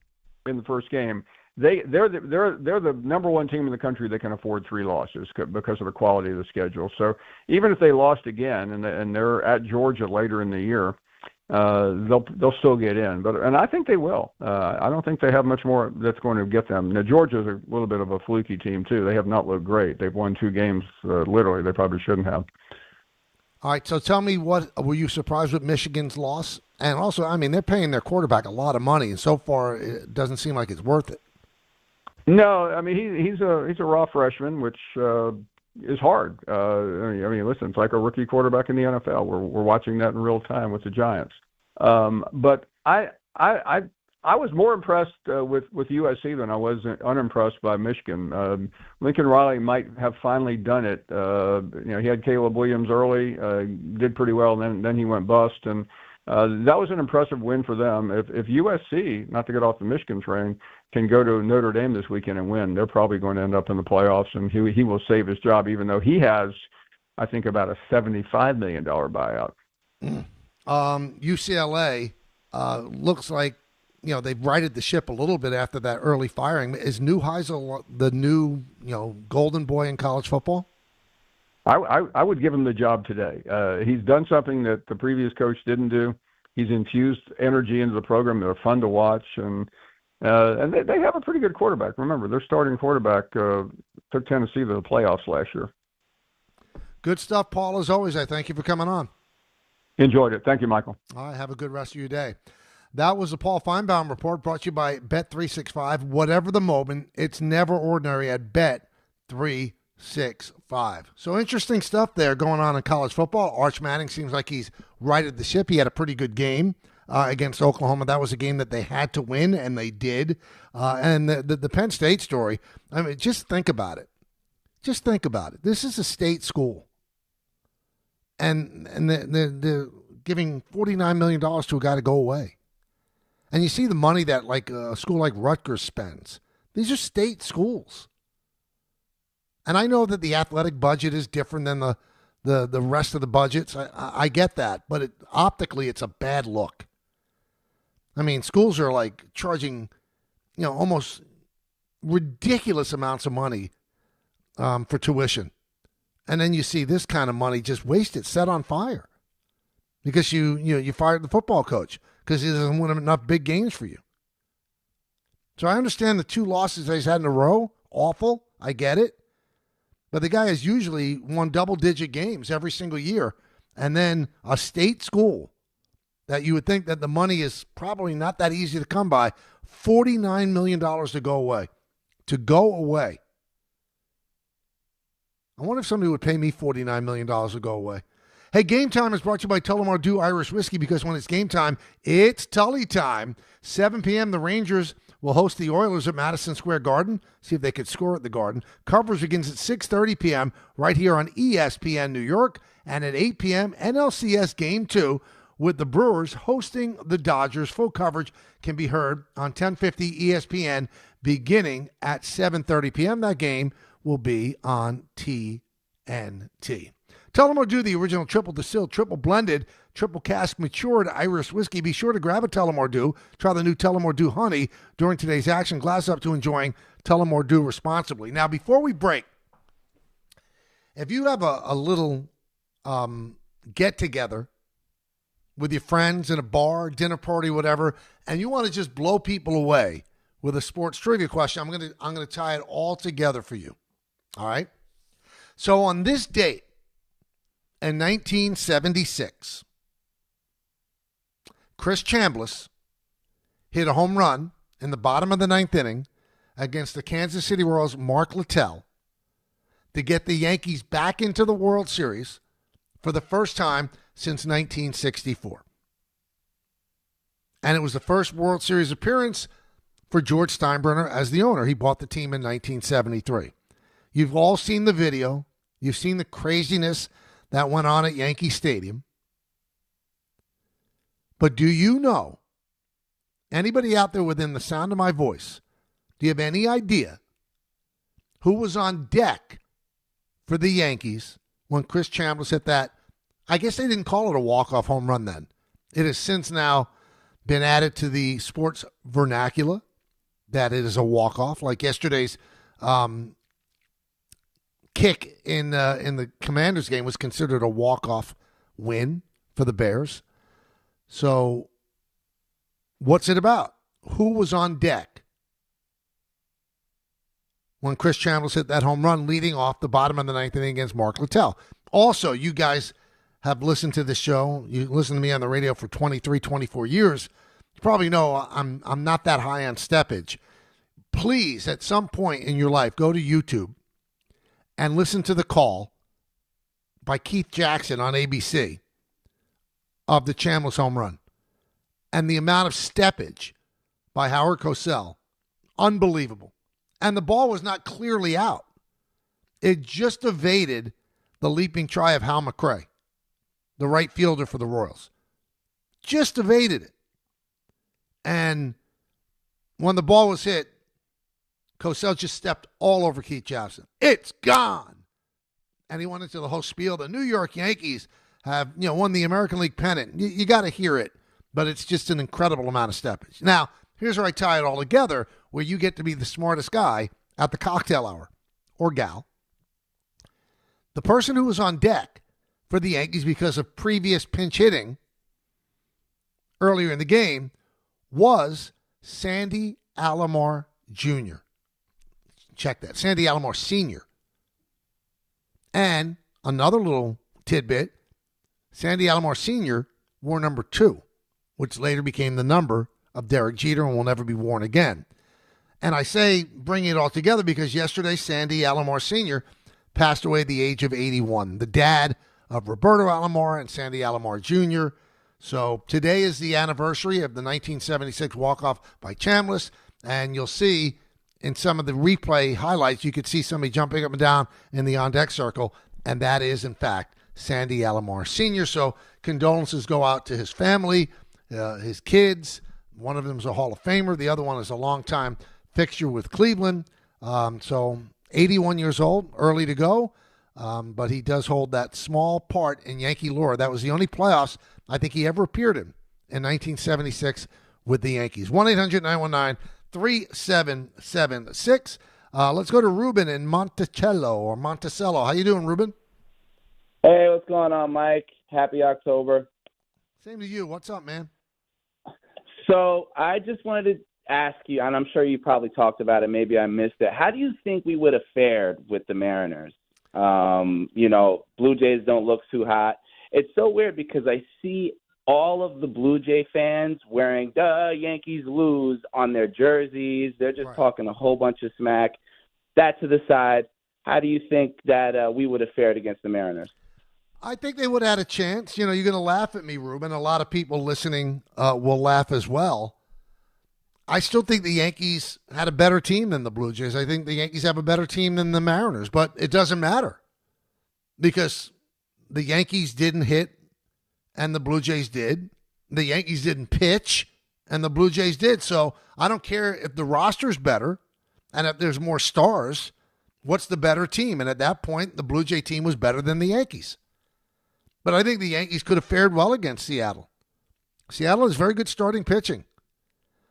in the first game. They're the number 1 team in the country that can afford 3 losses because of the quality of the schedule. So even if they lost again and they're at Georgia later in the year, they'll still get in. And I think they will. I don't think they have much more that's going to get them. Now Georgia's a little bit of a fluky team too. They have not looked great. They've won 2 games literally they probably shouldn't have. All right, so tell me, what were you surprised with Michigan's loss? And also, I mean, they're paying their quarterback a lot of money, and so far it doesn't seem like it's worth it. No, I mean he's a raw freshman, which is hard. I mean, listen, it's like a rookie quarterback in the NFL. We're watching that in real time with the Giants. But I was more impressed with USC than I was unimpressed by Michigan. Lincoln Riley might have finally done it. He had Caleb Williams early, did pretty well, and then he went bust, and that was an impressive win for them. If USC, not to get off the Michigan train, can go to Notre Dame this weekend and win, they're probably going to end up in the playoffs, and he will save his job, even though he has, I think, about a $75 million buyout. UCLA looks like they've righted the ship a little bit after that early firing. Is Neuheisel the new golden boy in college football? I would give him the job today. He's done something that the previous coach didn't do. He's infused energy into the program. They're fun to watch, and they have a pretty good quarterback. Remember, their starting quarterback took Tennessee to the playoffs last year. Good stuff, Paul, as always. I thank you for coming on. Enjoyed it. Thank you, Michael. All right, have a good rest of your day. That was the Paul Feinbaum Report, brought to you by Bet365. Whatever the moment, it's never ordinary at Bet365. So interesting stuff there going on in college football. Arch Manning seems like he's righted the ship. He had a pretty good game against Oklahoma. That was a game that they had to win, and they did. And the Penn State story, I mean, just think about it. Just think about it. This is a state school. And they're giving $49 million to a guy to go away. And you see the money that like a school like Rutgers spends. These are state schools. And I know that the athletic budget is different than the rest of the budgets. I get that. But optically, it's a bad look. I mean, schools are like charging, almost ridiculous amounts of money for tuition. And then you see this kind of money just wasted, set on fire. Because you fired the football coach because he doesn't win enough big games for you. So I understand the 2 losses that he's had in a row, awful. I get it. But the guy has usually won double-digit games every single year. And then a state school that you would think that the money is probably not that easy to come by, $49 million to go away. To go away. I wonder if somebody would pay me $49 million to go away. Hey, Game Time is brought to you by Tullamore Dew Irish Whiskey, because when it's game time, it's Tully time. 7 p.m., the Rangers will host the Oilers at Madison Square Garden. See if they could score at the Garden. Coverage begins at 6:30 p.m. right here on ESPN New York. And at 8 p.m., NLCS Game 2 with the Brewers hosting the Dodgers. Full coverage can be heard on 1050 ESPN beginning at 7:30 p.m. That game will be on TNT. Tullamore Dew, the original triple distilled, triple blended, triple cask matured Irish whiskey. Be sure to grab a Tullamore Dew. Try the new Tullamore Dew Honey during today's action. Glass up to enjoying Tullamore Dew responsibly. Now, before we break, if you have a little get-together with your friends in a bar, dinner party, whatever, and you want to just blow people away with a sports trivia question, I'm gonna tie it all together for you. All right? So on this date in 1976, Chris Chambliss hit a home run in the bottom of the 9th inning against the Kansas City Royals' Mark Littell to get the Yankees back into the World Series for the first time since 1964. And it was the first World Series appearance for George Steinbrenner as the owner. He bought the team in 1973. You've all seen the video. You've seen the craziness that went on at Yankee Stadium. But do you know, anybody out there within the sound of my voice, do you have any idea who was on deck for the Yankees when Chris Chambliss hit that? I guess they didn't call it a walk-off home run then. It has since now been added to the sports vernacular that it is a walk-off, like yesterday's kick in the Commanders game was considered a walk-off win for the Bears. So what's it about? Who was on deck when Chris Chambliss hit that home run leading off the bottom of the ninth inning against Mark Littell? Also, you guys have listened to this show. You listen to me on the radio for 23, 24 years. You probably know I'm not that high on steppage. Please, at some point in your life, go to YouTube and listen to the call by Keith Jackson on ABC of the Chambliss home run. And the amount of steppage by Howard Cosell, unbelievable. And the ball was not clearly out. It just evaded the leaping try of Hal McRae, the right fielder for the Royals. Just evaded it. And when the ball was hit, Cosell just stepped all over Keith Jackson. It's gone. And he went into the whole spiel. The New York Yankees have, won the American League pennant. You got to hear it, but it's just an incredible amount of steppage. Now, here's where I tie it all together, where you get to be the smartest guy at the cocktail hour, or gal. The person who was on deck for the Yankees because of previous pinch hitting earlier in the game was Sandy Alomar Jr. Check that. Sandy Alomar Sr. And another little tidbit, Sandy Alomar Sr. wore number 2, which later became the number of Derek Jeter and will never be worn again. And I say bring it all together because yesterday Sandy Alomar Sr. passed away at the age of 81, the dad of Roberto Alomar and Sandy Alomar Jr. So today is the anniversary of the 1976 walk-off by Chambliss, and you'll see in some of the replay highlights, you could see somebody jumping up and down in the on-deck circle, and that is, in fact, Sandy Alomar Sr. So condolences go out to his family, his kids. One of them is a Hall of Famer. The other one is a longtime fixture with Cleveland. So 81 years old, early to go, but he does hold that small part in Yankee lore. That was the only playoffs I think he ever appeared in 1976 with the Yankees. 1-800-919-3776. Let's go to Ruben in Monticello. How you doing, Ruben? Hey, what's going on, Mike? Happy October. Same to you. What's up, man? So I just wanted to ask you, and I'm sure you probably talked about it, maybe I missed it. How do you think we would have fared with the Mariners? Blue Jays don't look too hot. It's so weird because I see all of the Blue Jay fans wearing "the Yankees lose" on their jerseys. They're just talking a whole bunch of smack. That to the side, how do you think that we would have fared against the Mariners? I think they would have had a chance. You're going to laugh at me, Ruben. A lot of people listening will laugh as well. I still think the Yankees had a better team than the Blue Jays. I think the Yankees have a better team than the Mariners, but it doesn't matter because the Yankees didn't hit and the Blue Jays did. The Yankees didn't pitch and the Blue Jays did. So I don't care if the roster's better and if there's more stars, what's the better team? And at that point, the Blue Jay team was better than the Yankees. But I think the Yankees could have fared well against Seattle. Seattle has very good starting pitching.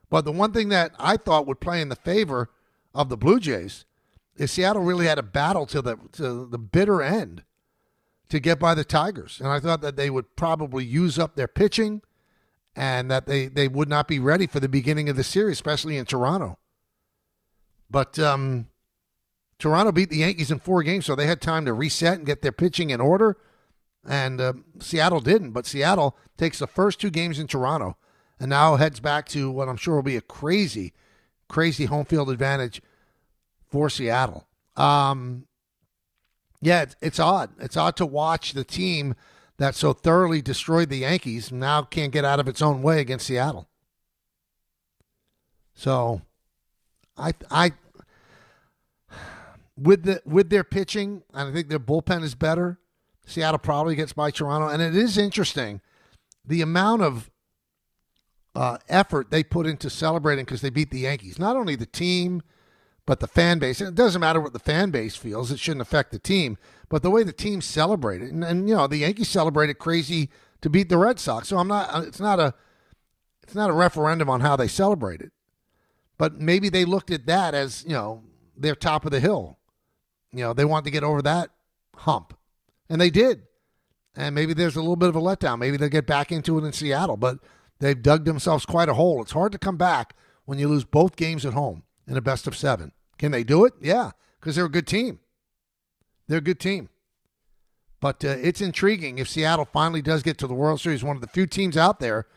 But the one thing that I thought would play in the favor of the Blue Jays is Seattle really had a battle to the bitter end to get by the Tigers. And I thought that they would probably use up their pitching and that they would not be ready for the beginning of the series, especially in Toronto. But Toronto beat the Yankees in 4 games, so they had time to reset and get their pitching in order. And Seattle didn't. But Seattle takes the first 2 games in Toronto and now heads back to what I'm sure will be a crazy, crazy home field advantage for Seattle. Yeah, it's odd. It's odd to watch the team that so thoroughly destroyed the Yankees now can't get out of its own way against Seattle. So, I with their pitching, and I think their bullpen is better. Seattle probably gets by Toronto, and it is interesting the amount of effort they put into celebrating because they beat the Yankees. Not only the team, but the fan base. And it doesn't matter what the fan base feels; it shouldn't affect the team. But the way the team celebrated, and the Yankees celebrated crazy to beat the Red Sox. So it's not a referendum on how they celebrated. But maybe they looked at that as, their top of the hill. They want to get over that hump. And they did. And maybe there's a little bit of a letdown. Maybe they'll get back into it in Seattle. But they've dug themselves quite a hole. It's hard to come back when you lose both games at home in a best of 7. Can they do it? Yeah, because they're a good team. They're a good team. But it's intriguing if Seattle finally does get to the World Series, one of the few teams out there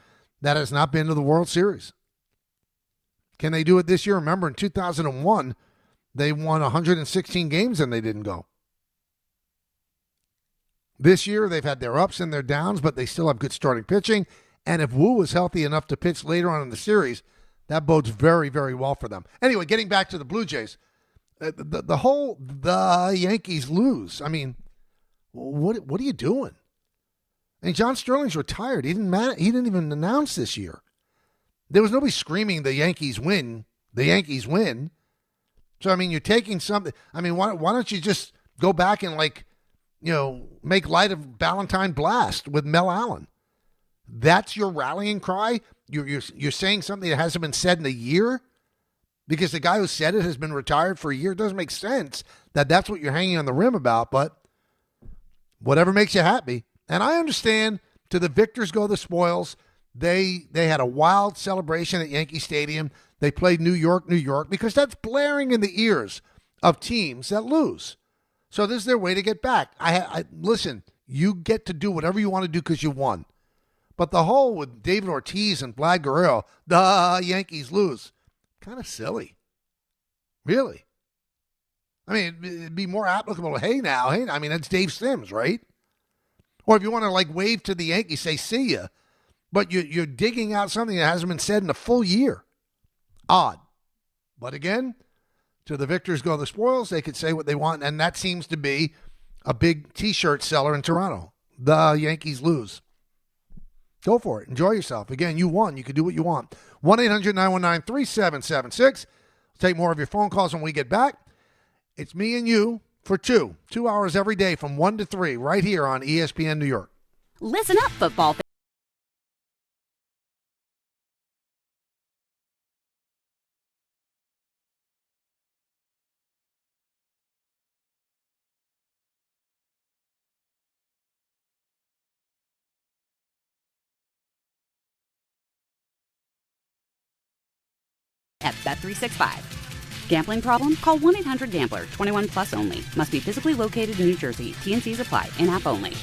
that has not been to the World Series. Can they do it this year? Remember, in 2001, they won 116 games and they didn't go. This year, they've had their ups and their downs, but they still have good starting pitching. And if Wu is healthy enough to pitch later on in the series, that bodes very, very well for them. Anyway, getting back to the Blue Jays, the Yankees lose. I mean, what are you doing? And John Sterling's retired. He didn't even announce this year. There was nobody screaming, the Yankees win. The Yankees win. So, I mean, you're taking something. I mean, why don't you just go back and, make light of Valentine Blast with Mel Allen? That's your rallying cry? You're saying something that hasn't been said in a year? Because the guy who said it has been retired for a year? It doesn't make sense that that's what you're hanging on the rim about, but whatever makes you happy. And I understand, to the victors go the spoils. They had a wild celebration at Yankee Stadium. They played New York, because that's blaring in the ears of teams that lose. So this is their way to get back. Listen, you get to do whatever you want to do because you won. But the whole with David Ortiz and Vlad Guerrero, the Yankees lose, kind of silly. Really. I mean, it'd be more applicable to, hey, I mean, that's Dave Sims, right? Or if you want to, wave to the Yankees, say, see ya. But you're digging out something that hasn't been said in a full year. Odd. But again, to the victors go the spoils. They could say what they want, and that seems to be a big T-shirt seller in Toronto. The Yankees lose. Go for it. Enjoy yourself. Again, you won. You can do what you want. 1-800-919-3776. We'll take more of your phone calls when we get back. It's me and you for 2 hours every day from 1 to 3 right here on ESPN New York. Listen up, football fans. At Bet365. Gambling problem? Call 1-800-GAMBLER. 21 plus only. Must be physically located in New Jersey. T&Cs apply. In-app only.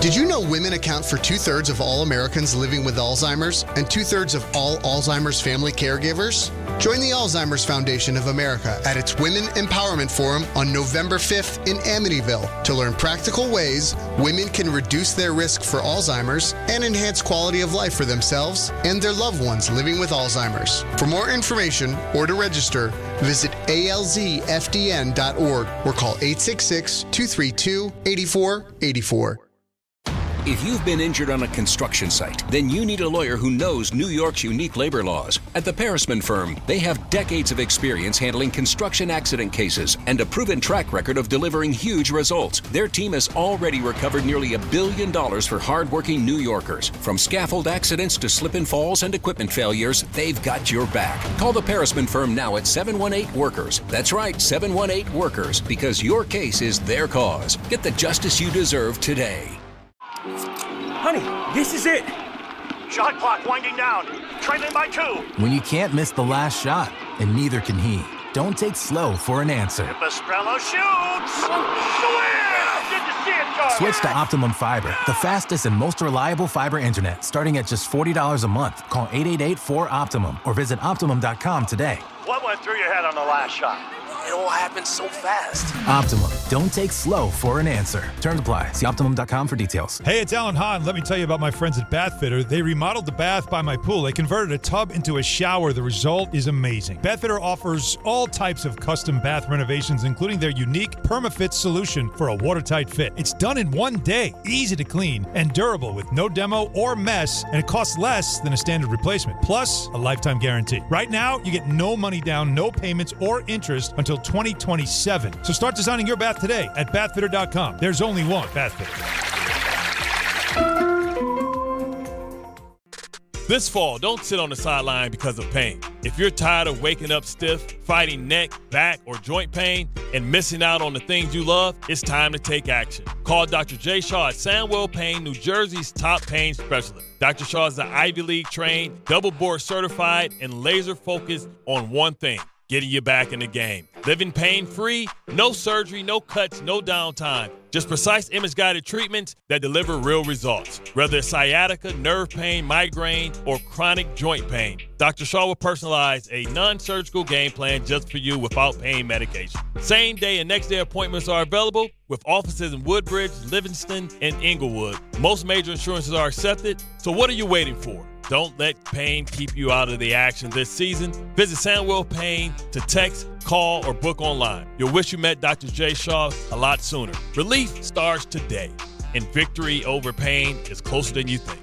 Did you know women account for 2/3 of all Americans living with Alzheimer's and 2/3 of all Alzheimer's family caregivers? Join the Alzheimer's Foundation of America at its Women Empowerment Forum on November 5th in Amityville to learn practical ways women can reduce their risk for Alzheimer's and enhance quality of life for themselves and their loved ones living with Alzheimer's. For more information or to register, visit alzfdn.org or call 866-232-8484. If you've been injured on a construction site, then you need a lawyer who knows New York's unique labor laws. At the Parisman Firm, they have decades of experience handling construction accident cases and a proven track record of delivering huge results. Their team has already recovered nearly $1 billion for hardworking New Yorkers. From scaffold accidents to slip and falls and equipment failures, they've got your back. Call the Parisman Firm now at 718-WORKERS. That's right, 718-WORKERS, because your case is their cause. Get the justice you deserve today. Honey, this is it. Shot clock winding down. Trailing by 2. When you can't miss the last shot, and neither can he, don't take slow for an answer. Pastrello shoots. Did you see it, Charlie? Switch to Optimum Fiber, the fastest and most reliable fiber internet, starting at just $40 a month. Call 888-4OPTIMUM or visit Optimum.com today. What went through your head on the last shot? It all happened so fast. Optimum, Don't take slow for an answer. Terms apply. See Optimum.com for details. Hey, it's Alan Hahn. Let me tell you about my friends at Bath Fitter. They remodeled the bath by my pool. They converted a tub into a shower. The result is amazing. Bath Fitter offers all types of custom bath renovations, including their unique PermaFit solution for a watertight fit. It's done in one day, easy to clean, and durable with no demo or mess, and it costs less than a standard replacement. Plus, a lifetime guarantee. Right now, you get no money down, no payments or interest until 2027. So start designing your bath today at bathfitter.com. There's only one Bath Fitter. This fall, don't sit on the sideline because of pain. If you're tired of waking up stiff, fighting neck, back, or joint pain, and missing out on the things you love, it's time to take action. Call Dr. Jay Shaw at Sandwell Pain, New Jersey's top pain specialist. Dr. Shaw is an Ivy League trained, double board certified, and laser focused on one thing: getting you back in the game. Living pain-free, no surgery, no cuts, no downtime. Just precise image-guided treatments that deliver real results. Whether it's sciatica, nerve pain, migraine, or chronic joint pain, Dr. Shaw will personalize a non-surgical game plan just for you without pain medication. Same day and next day appointments are available with offices in Woodbridge, Livingston, and Inglewood. Most major insurances are accepted, so what are you waiting for? Don't let pain keep you out of the action this season. Visit Sandwell Pain to text, call, or book online. You'll wish you met Dr. Jay Shaw a lot sooner. Relief starts today, and victory over pain is closer than you think.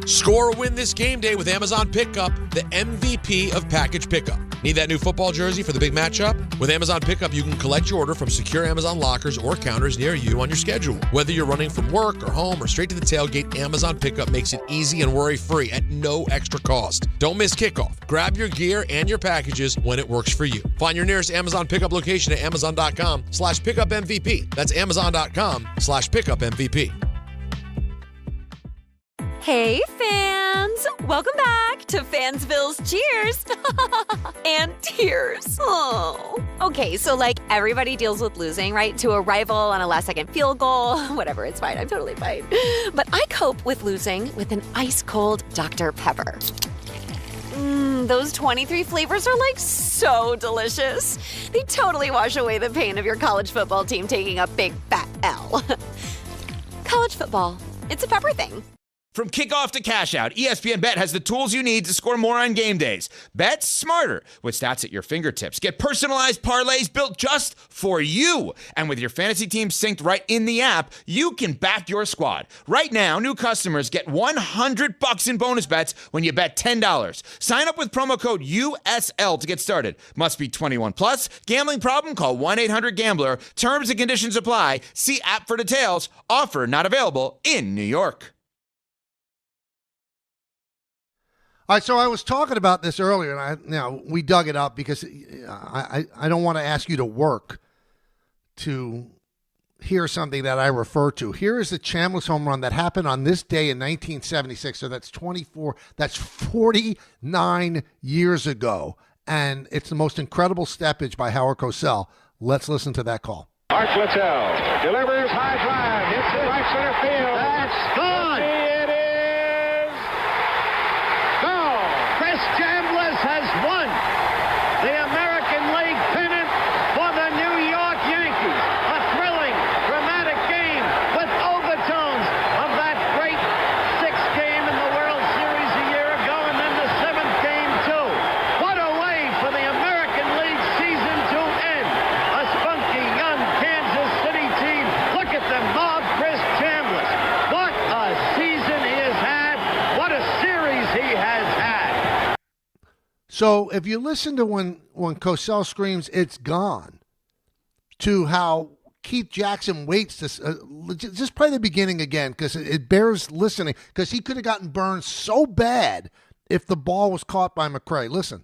Score a win this game day with Amazon Pickup, the MVP of package pickup. Need that new football jersey for the big matchup? With Amazon Pickup, you can collect your order from secure Amazon lockers or counters near you on your schedule. Whether you're running from work or home or straight to the tailgate, Amazon Pickup makes it easy and worry-free at no extra cost. Don't miss kickoff. Grab your gear and your packages when it works for you. Find your nearest Amazon Pickup location at amazon.com/pickupmvp. That's amazon.com/pickupmvp. Hey, fans! Welcome back to Fansville's Cheers and Tears. Oh. Okay, so like everybody deals with losing, right? To a rival on a last-second field goal. Whatever, it's fine. I'm totally fine. But I cope with losing with an ice-cold Dr. Pepper. Those 23 flavors are like so delicious. They totally wash away the pain of your college football team taking a big fat L. College football. It's a pepper thing. From kickoff to cash out, ESPN Bet has the tools you need to score more on game days. Bet smarter with stats at your fingertips. Get personalized parlays built just for you. And with your fantasy team synced right in the app, you can back your squad. Right now, new customers get $100 in bonus bets when you bet $10. Sign up with promo code USL to get started. Must be 21 plus. Gambling problem? Call 1-800-GAMBLER. Terms and conditions apply. See app for details. Offer not available in New York. All right, so I was talking about this earlier, and we dug it up because I don't want to ask you to work to hear something that I refer to. Here is the Chambliss home run that happened on this day in 1976. So that's 49 years ago, and it's the most incredible steppage by Howard Cosell. Let's listen to that call. Art Littell delivers high drive, hits it right center field. That's gone. It is gone. Chris Chambliss has won the American League pennant for the New York Yankees. A thrilling, dramatic game with overtones of that great sixth game in the World Series a year ago, and then the seventh game too. What a way for the American League season to end. A spunky young Kansas City team. Look at them mob Chris Chambliss. What a season he has had. What a series he has had. So if you listen to when Cosell screams, "It's gone," to how Keith Jackson waits to just play the beginning again because it bears listening, because he could have gotten burned so bad if the ball was caught by McRae. Listen.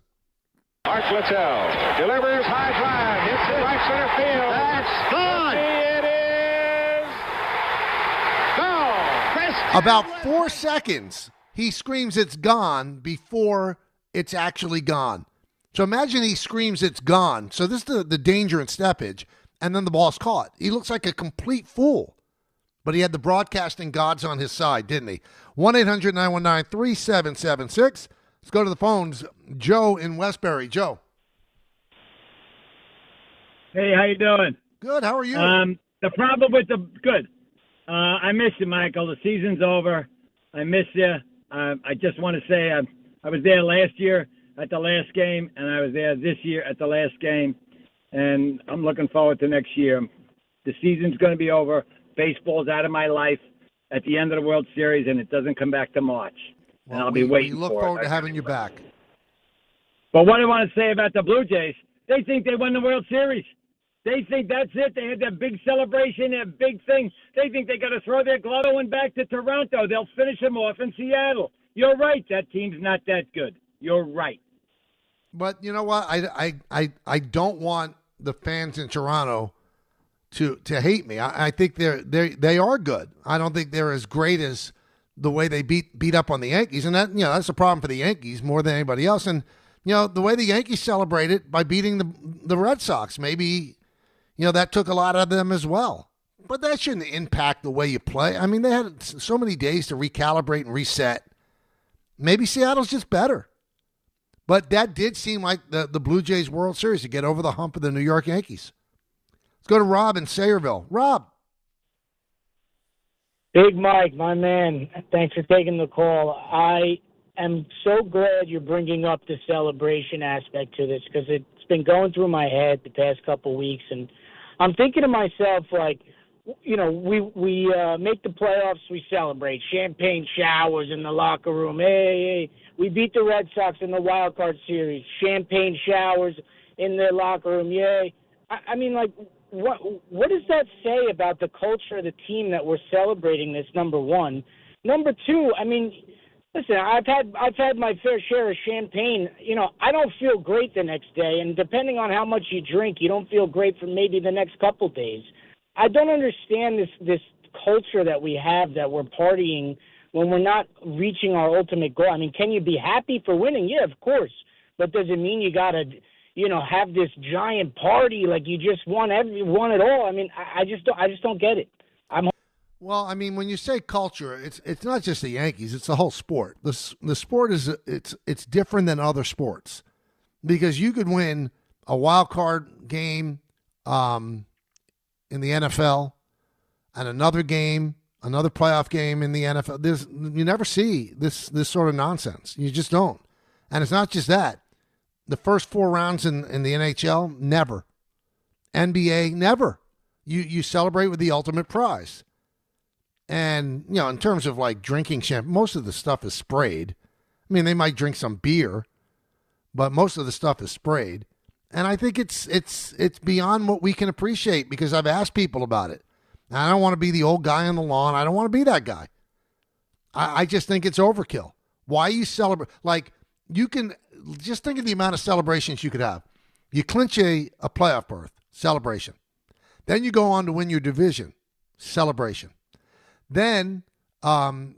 Art Littell delivers high drive, hits it right center field. That's gone. It is gone. Chris About 4 seconds, he screams "It's gone" before it's actually gone. So imagine he screams "It's gone." So this is the danger in steppage, and then the ball's caught. He looks like a complete fool. But he had the broadcasting gods on his side, didn't he? 1-800-919-3776. Let's go to the phones. Joe in Westbury. Joe. Hey, how you doing? Good. How are you? The problem with good. I miss you, Michael. The season's over. I miss you. I just want to say I was there last year at the last game, and I was there this year at the last game, and I'm looking forward to next year. The season's going to be over. Baseball's out of my life at the end of the World Series, and it doesn't come back to March. And I'll be waiting for it. We look forward to having you back. But what I want to say about the Blue Jays, they think they won the World Series. They think that's it. They had that big celebration, that big thing. They think they got to throw their glove and back to Toronto. They'll finish them off in Seattle. You're right. That team's not that good. You're right. But you know what? I don't want the fans in Toronto to hate me. I think they are good. I don't think they're as great as the way they beat up on the Yankees, and that's a problem for the Yankees more than anybody else. And the way the Yankees celebrated by beating the Red Sox, maybe that took a lot out of them as well. But that shouldn't impact the way you play. I mean, they had so many days to recalibrate and reset. Maybe Seattle's just better. But that did seem like the Blue Jays World Series to get over the hump of the New York Yankees. Let's go to Rob in Sayreville. Rob. Big Mike, my man, thanks for taking the call. I am so glad you're bringing up the celebration aspect to this because it's been going through my head the past couple weeks. And I'm thinking to myself, like, we make the playoffs, we celebrate. Champagne showers in the locker room. Hey, we beat the Red Sox in the wild card series. Champagne showers in their locker room. Yay. I mean, like, what does that say about the culture of the team that we're celebrating this, number one? Number two, I mean, listen, I've had my fair share of champagne. I don't feel great the next day, and depending on how much you drink, you don't feel great for maybe the next couple days. I don't understand this culture that we have that we're partying when we're not reaching our ultimate goal. I mean, can you be happy for winning? Yeah, of course. But does it mean you got to, have this giant party like you just won it all? I mean, I just don't get it. Well, I mean, when you say culture, it's not just the Yankees; it's the whole sport. The sport it's different than other sports because you could win a wild card game in the NFL and another playoff game in the NFL. You never see this sort of nonsense. You just don't. And it's not just that. The first 4 rounds in the NHL, never. NBA, never. You celebrate with the ultimate prize. And, in terms of like drinking champagne, most of the stuff is sprayed. I mean, they might drink some beer, but most of the stuff is sprayed. And I think it's beyond what we can appreciate because I've asked people about it. And I don't want to be the old guy on the lawn. I don't want to be that guy. I just think it's overkill. Why you celebrate? Like, you can just think of the amount of celebrations you could have. You clinch a playoff berth, celebration. Then you go on to win your division, celebration. Then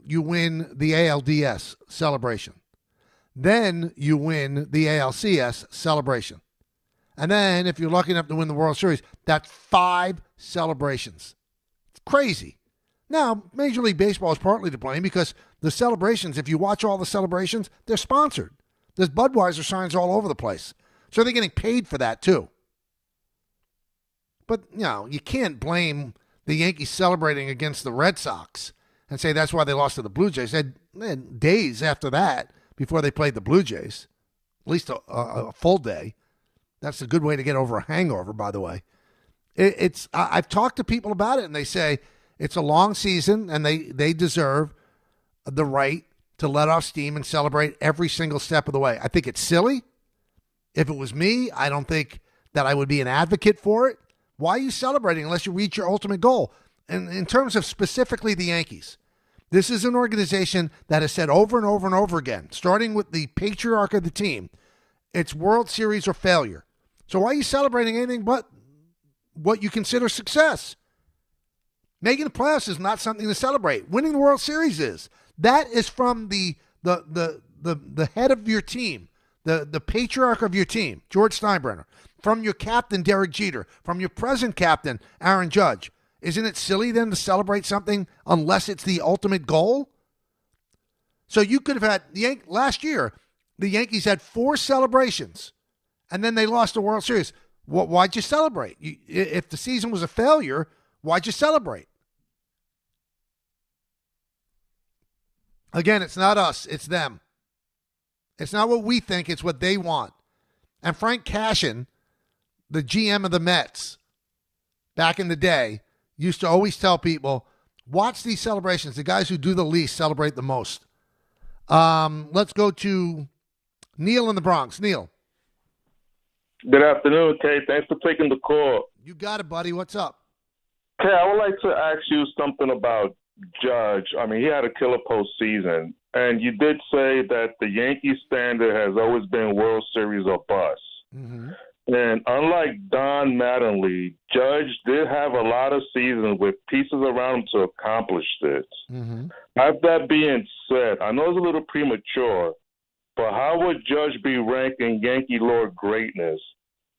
you win the ALDS, celebration. Then you win the ALCS, celebration. And then if you're lucky enough to win the World Series, that's 5 celebrations. It's crazy. Now, Major League Baseball is partly to blame because the celebrations, if you watch all the celebrations, they're sponsored. There's Budweiser signs all over the place. So they're getting paid for that too. But, you can't blame the Yankees celebrating against the Red Sox and say that's why they lost to the Blue Jays. They had days after that before they played the Blue Jays, at least a full day. That's a good way to get over a hangover, by the way. I've talked to people about it, and they say it's a long season, and they deserve the right to let off steam and celebrate every single step of the way. I think it's silly. If it was me, I don't think that I would be an advocate for it. Why are you celebrating unless you reach your ultimate goal? And in terms of specifically the Yankees, this is an organization that has said over and over and over again, starting with the patriarch of the team, it's World Series or failure. So why are you celebrating anything but what you consider success? Making the playoffs is not something to celebrate. Winning the World Series is. That is from the head of your team, the patriarch of your team, George Steinbrenner, from your captain, Derek Jeter, from your present captain, Aaron Judge. Isn't it silly then to celebrate something unless it's the ultimate goal? So you could have had, last year, the Yankees had 4 celebrations, and then they lost the World Series. Why'd you celebrate? If the season was a failure, why'd you celebrate? Again, it's not us, it's them. It's not what we think, it's what they want. And Frank Cashin, the GM of the Mets, back in the day, used to always tell people, watch these celebrations. The guys who do the least celebrate the most. Let's go to Neil in the Bronx. Neil. Good afternoon, Kay. Thanks for taking the call. You got it, buddy. What's up? Kay, I would like to ask you something about Judge. I mean, he had a killer postseason, and you did say that the Yankee standard has always been World Series or bust. Mm-hmm. And unlike Don Mattingly, Judge did have a lot of seasons with pieces around him to accomplish this. Mm-hmm. That being said, I know it's a little premature, but how would Judge be ranked in Yankee lore greatness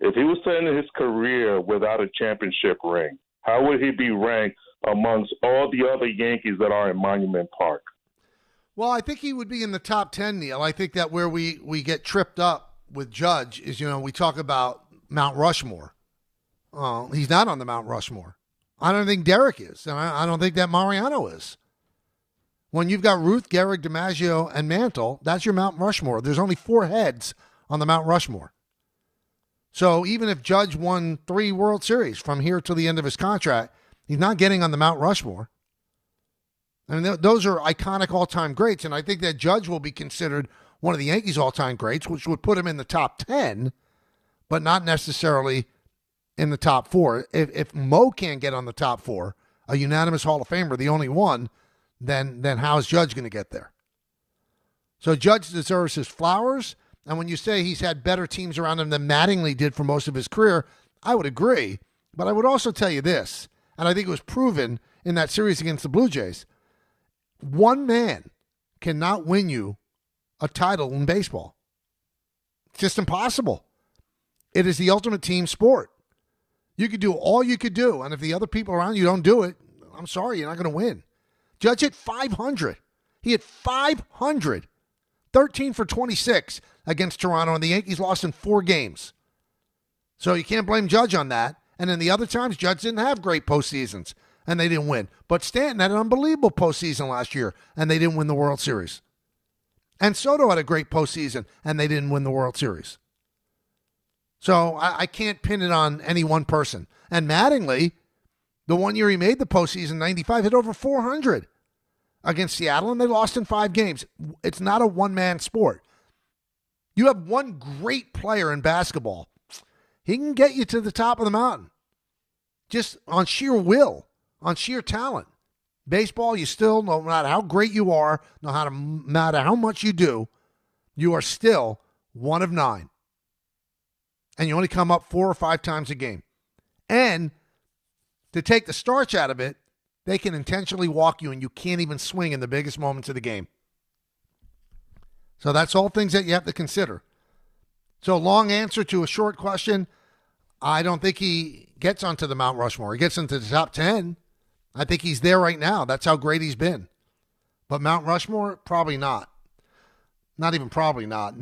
if he was ending his career without a championship ring? How would he be ranked amongst all the other Yankees that are in Monument Park? Well, I think he would be in the top 10, Neil. I think that where we get tripped up with Judge is, we talk about Mount Rushmore. He's not on the Mount Rushmore. I don't think Derek is, and I don't think that Mariano is. When you've got Ruth, Gehrig, DiMaggio, and Mantle, that's your Mount Rushmore. There's only 4 heads on the Mount Rushmore. So even if Judge won 3 World Series from here to the end of his contract, he's not getting on the Mount Rushmore. I mean, those are iconic all-time greats, and I think that Judge will be considered one of the Yankees' all-time greats, which would put him in the top 10, but not necessarily in the top 4. If Mo can't get on the top 4, a unanimous Hall of Famer, the only one, then how is Judge going to get there? So Judge deserves his flowers, and when you say he's had better teams around him than Mattingly did for most of his career, I would agree. But I would also tell you this, and I think it was proven in that series against the Blue Jays, one man cannot win you a title in baseball. It's just impossible. It is the ultimate team sport. You could do all you could do, and if the other people around you don't do it, I'm sorry, you're not going to win. Judge hit 500. He hit 500. 13 for 26 against Toronto, and the Yankees lost in 4 games. So you can't blame Judge on that. And in the other times, Judge didn't have great postseasons, and they didn't win. But Stanton had an unbelievable postseason last year, and they didn't win the World Series. And Soto had a great postseason, and they didn't win the World Series. So I can't pin it on any one person. And Mattingly, the one year he made the postseason, 95, hit over 400 against Seattle, and they lost in 5 games. It's not a one-man sport. You have one great player in basketball. He can get you to the top of the mountain just on sheer will, on sheer talent. Baseball, you still, no matter how great you are, no matter how much you do, you are still one of 9. And you only come up 4 or 5 times a game. And to take the starch out of it, they can intentionally walk you and you can't even swing in the biggest moments of the game. So that's all things that you have to consider. So long answer to a short question, I don't think he gets onto the Mount Rushmore. He gets into the top 10. I think he's there right now. That's how great he's been. But Mount Rushmore, probably not. Not even probably not.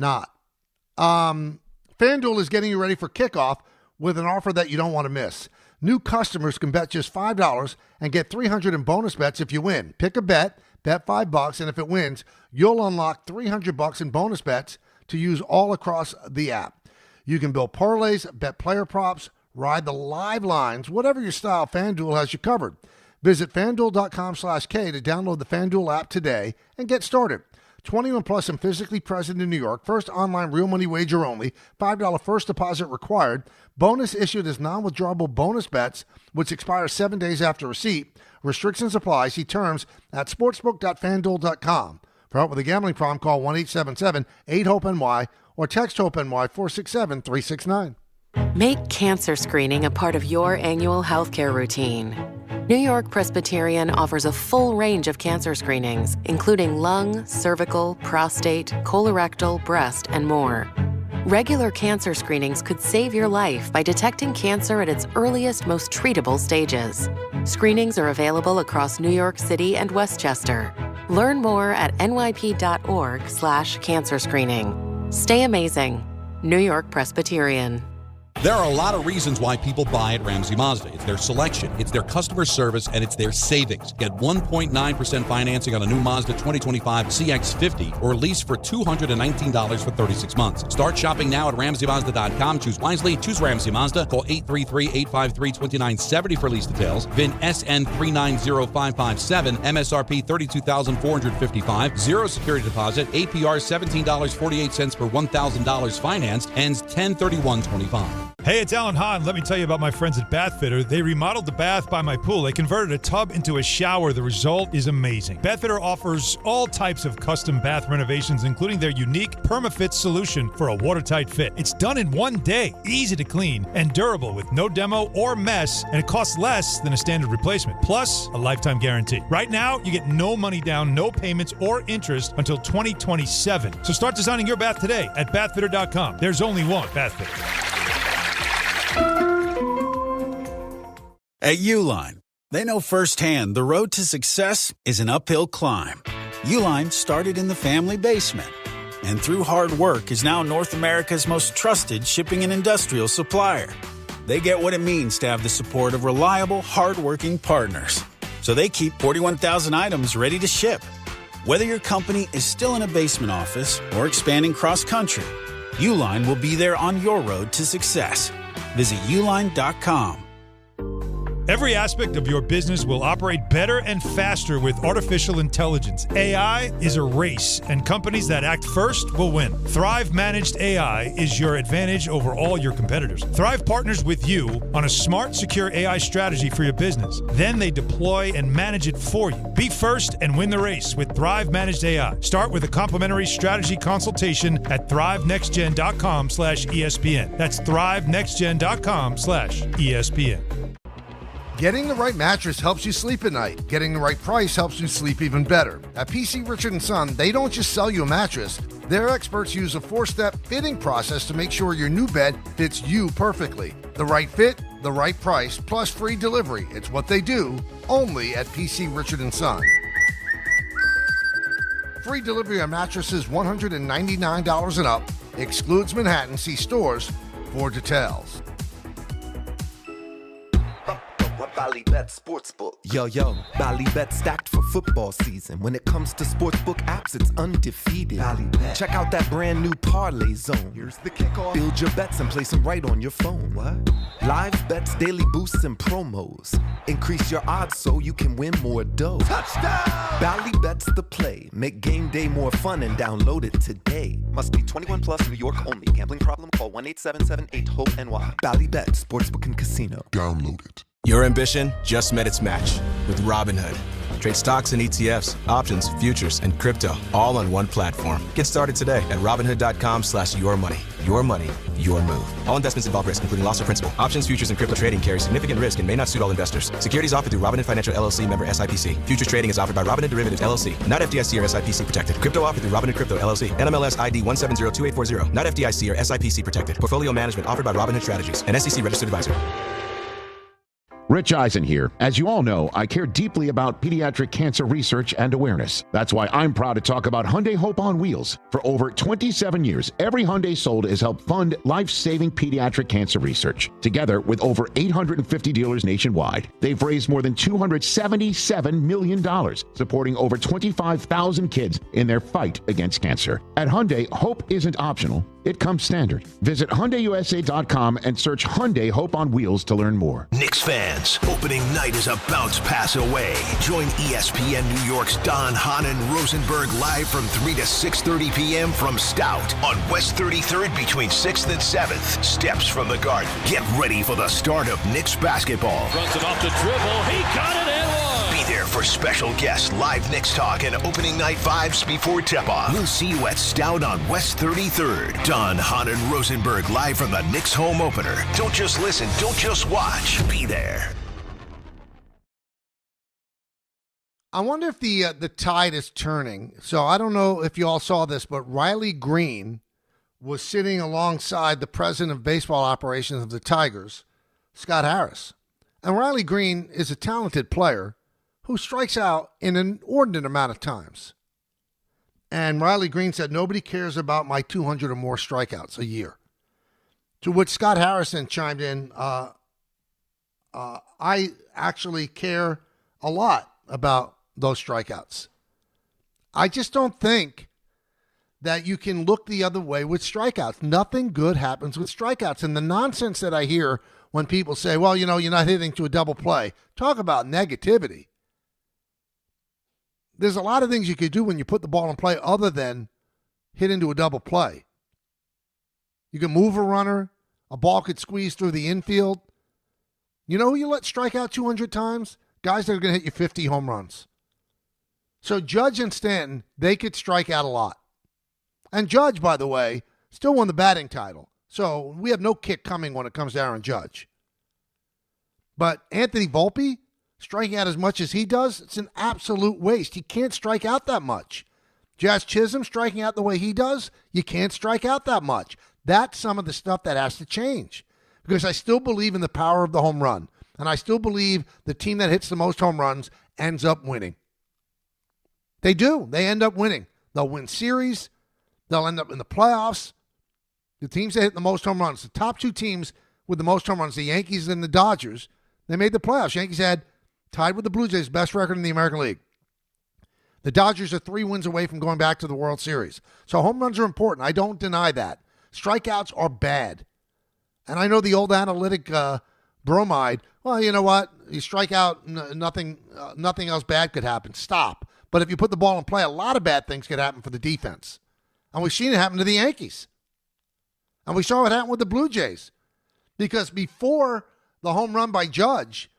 FanDuel is getting you ready for kickoff with an offer that you don't want to miss. New customers can bet just $5 and get $300 in bonus bets if you win. Pick a bet $5, and if it wins, you'll unlock $300 in bonus bets to use all across the app. You can build parlays, bet player props, ride the live lines, whatever your style, FanDuel has you covered. Visit FanDuel.com/K to download the FanDuel app today and get started. 21 plus and physically present in New York. First online real money wager only. $5 first deposit required. Bonus issued as non-withdrawable bonus bets, which expire 7 days after receipt. Restrictions apply. See terms at sportsbook.fanduel.com. For help with a gambling problem, call 1-877-8-HOPE-NY or text HOPE-NY 467-369. Make cancer screening a part of your annual healthcare routine. New York Presbyterian offers a full range of cancer screenings, including lung, cervical, prostate, colorectal, breast, and more. Regular cancer screenings could save your life by detecting cancer at its earliest, most treatable stages. Screenings are available across New York City and Westchester. Learn more at nyp.org/cancer screening. Stay amazing. New York Presbyterian. There are a lot of reasons why people buy at Ramsey Mazda. It's their selection, it's their customer service, and it's their savings. Get 1.9% financing on a new Mazda 2025 CX-50 or lease for $219 for 36 months. Start shopping now at RamseyMazda.com. Choose wisely. Choose Ramsey Mazda. Call 833-853-2970 for lease details. VIN SN390557. MSRP $32,455. Zero security deposit. APR $17.48 per $1,000 financed. Ends 10/31/25. Hey, it's Alan Hahn. Let me tell you about my friends at Bath Fitter. They remodeled the bath by my pool. They converted a tub into a shower. The result is amazing. Bath Fitter offers all types of custom bath renovations, including their unique PermaFit solution for a watertight fit. It's done in one day, easy to clean, and durable with no demo or mess, and it costs less than a standard replacement. Plus, a lifetime guarantee. Right now, you get no money down, no payments or interest until 2027. So start designing your bath today at bathfitter.com. There's only one Bath Fitter. At Uline, they know firsthand the road to success is an uphill climb. Uline started in the family basement, and through hard work is now North America's most trusted shipping and industrial supplier. They get what it means to have the support of reliable, hardworking partners. So they keep 41,000 items ready to ship. Whether your company is still in a basement office or expanding cross-country, Uline will be there on your road to success. Visit uline.com. Every aspect of your business will operate better and faster with artificial intelligence. AI is a race, and companies that act first will win. Thrive Managed AI is your advantage over all your competitors. Thrive partners with you on a smart, secure AI strategy for your business. Then they deploy and manage it for you. Be first and win the race with Thrive Managed AI. Start with a complimentary strategy consultation at thrivenextgen.com/ESPN. That's thrivenextgen.com/ESPN. Getting the right mattress helps you sleep at night. Getting the right price helps you sleep even better. At PC Richard & Son, they don't just sell you a mattress. Their experts use a 4-step fitting process to make sure your new bed fits you perfectly. The right fit, the right price, plus free delivery. It's what they do, only at PC Richard & Son. Free delivery on mattresses $199 and up. Excludes Manhattan. See stores for details. Ballybet Sportsbook. Yo, Ballybet stacked for football season. When it comes to sportsbook apps, it's undefeated. Ballybet. Check out that brand new Parlay Zone. Here's the kickoff. Build your bets and place them right on your phone. What? Live bets, daily boosts, and promos. Increase your odds so you can win more dough. Touchdown! Ballybet's the play. Make game day more fun and download it today. Must be 21 plus, New York only. Gambling problem? Call 1-877-8-HOPE-NY. Ballybet Sportsbook and Casino. Download it. Your ambition just met its match with Robinhood. Trade stocks and ETFs, options, futures, and crypto all on one platform. Get started today at Robinhood.com/yourmoney. Your money, your move. All investments involve risk, including loss of principal. Options, futures, and crypto trading carry significant risk and may not suit all investors. Securities offered through Robinhood Financial LLC, member SIPC. Futures trading is offered by Robinhood Derivatives LLC, not FDIC or SIPC protected. Crypto offered through Robinhood Crypto LLC, NMLS ID 1702840, not FDIC or SIPC protected. Portfolio management offered by Robinhood Strategies, an SEC registered advisor. Rich Eisen here. As you all know, I care deeply about pediatric cancer research and awareness. That's why I'm proud to talk about Hyundai Hope on Wheels. For over 27 years, every Hyundai sold has helped fund life-saving pediatric cancer research. Together with over 850 dealers nationwide, they've raised more than $277 million, supporting over 25,000 kids in their fight against cancer. At Hyundai, hope isn't optional. It comes standard. Visit HyundaiUSA.com and search Hyundai Hope on Wheels to learn more. Knicks fans, opening night is a bounce pass away. Join ESPN New York's Don Hahn and Rosenberg live from 3 to 6:30 p.m. from Stout on West 33rd between 6th and 7th. Steps from the Garden. Get ready for the start of Knicks basketball. Runs it off the dribble. He got it and one. Be there for special guests, live Knicks talk, and opening night vibes before tip-off. We'll see you at Stout on West 33rd. Don Hahn and Rosenberg live from the Knicks home opener. Don't just listen, don't just watch. Be there. I wonder if the tide is turning. So I don't know if you all saw this, but Riley Green was sitting alongside the president of baseball operations of the Tigers, Scott Harris. And Riley Green is a talented player who strikes out in an inordinate amount of times. And Riley Green said, nobody cares about my 200 or more strikeouts a year. To which Scott Harrison chimed in, I actually care a lot about those strikeouts. I just don't think that you can look the other way with strikeouts. Nothing good happens with strikeouts. And the nonsense that I hear when people say, well, you're not hitting to a double play. Talk about negativity. There's a lot of things you could do when you put the ball in play other than hit into a double play. You can move a runner. A ball could squeeze through the infield. You know who you let strike out 200 times? Guys that are going to hit you 50 home runs. So Judge and Stanton, they could strike out a lot. And Judge, by the way, still won the batting title. So we have no kick coming when it comes to Aaron Judge. But Anthony Volpe, striking out as much as he does, it's an absolute waste. He can't strike out that much. Jazz Chisholm striking out the way he does, you can't strike out that much. That's some of the stuff that has to change. Because I still believe in the power of the home run. And I still believe the team that hits the most home runs ends up winning. They do. They end up winning. They'll win series. They'll end up in the playoffs. The teams that hit the most home runs, the top two teams with the most home runs, the Yankees and the Dodgers, they made the playoffs. Yankees had tied with the Blue Jays, best record in the American League. The Dodgers are 3 wins away from going back to the World Series. So home runs are important. I don't deny that. Strikeouts are bad. And I know the old analytic bromide, well, you know what? You strike out, nothing else bad could happen. Stop. But if you put the ball in play, a lot of bad things could happen for the defense. And we've seen it happen to the Yankees. And we saw it happen with the Blue Jays. Because before the home run by Judge,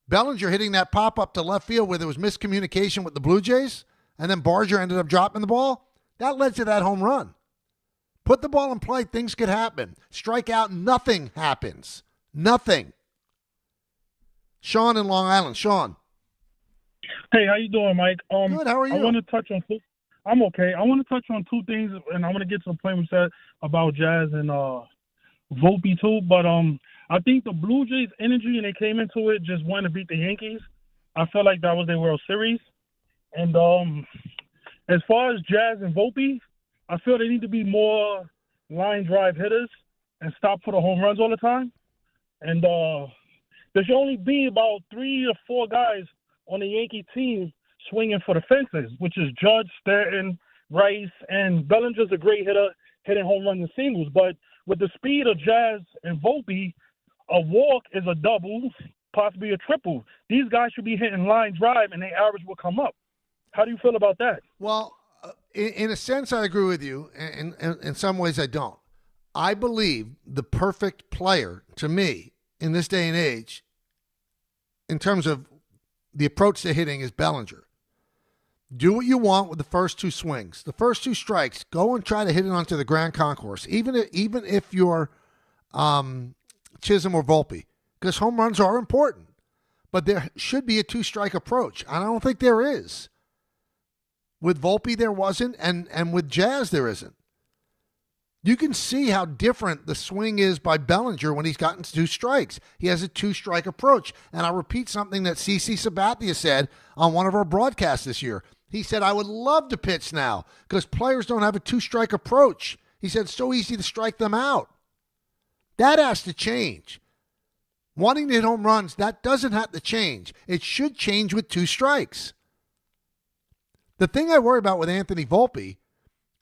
Bellinger hitting that pop-up to left field where there was miscommunication with the Blue Jays, and then Barger ended up dropping the ball, that led to that home run. Put the ball in play, things could happen. Strike out, nothing happens. Nothing. Sean in Long Island. Sean. Hey, how you doing, Mike? Good, how are you? I want to touch on I'm okay. I want to touch on two things, and I want to get to the point we said about Jazz and Volpe too. But I think the Blue Jays' energy, and they came into it just wanting to beat the Yankees. I felt like that was their World Series. And as far as Jazz and Volpe, I feel they need to be more line drive hitters and stop for the home runs all the time. And there should only be about 3 or 4 guys on the Yankee team swinging for the fences, which is Judge, Stanton, Rice, and Bellinger's a great hitter, hitting home runs and singles. But with the speed of Jazz and Volpe, a walk is a double, possibly a triple. These guys should be hitting line drive, and their average will come up. How do you feel about that? Well, in a sense, I agree with you. In some ways, I don't. I believe the perfect player, to me, in this day and age, in terms of the approach to hitting, is Bellinger. Do what you want with the first 2 swings. The first 2 strikes, go and try to hit it onto the Grand Concourse, even if you're Chisholm or Volpe, because home runs are important. But there should be a 2-strike approach. I don't think there is. With Volpe, there wasn't, and with Jazz, there isn't. You can see how different the swing is by Bellinger when he's gotten 2 strikes. He has a 2-strike approach. And I'll repeat something that CeCe Sabathia said on one of our broadcasts this year. He said, I would love to pitch now because players don't have a 2-strike approach. He said, it's so easy to strike them out. That has to change. Wanting to hit home runs, that doesn't have to change. It should change with 2 strikes. The thing I worry about with Anthony Volpe,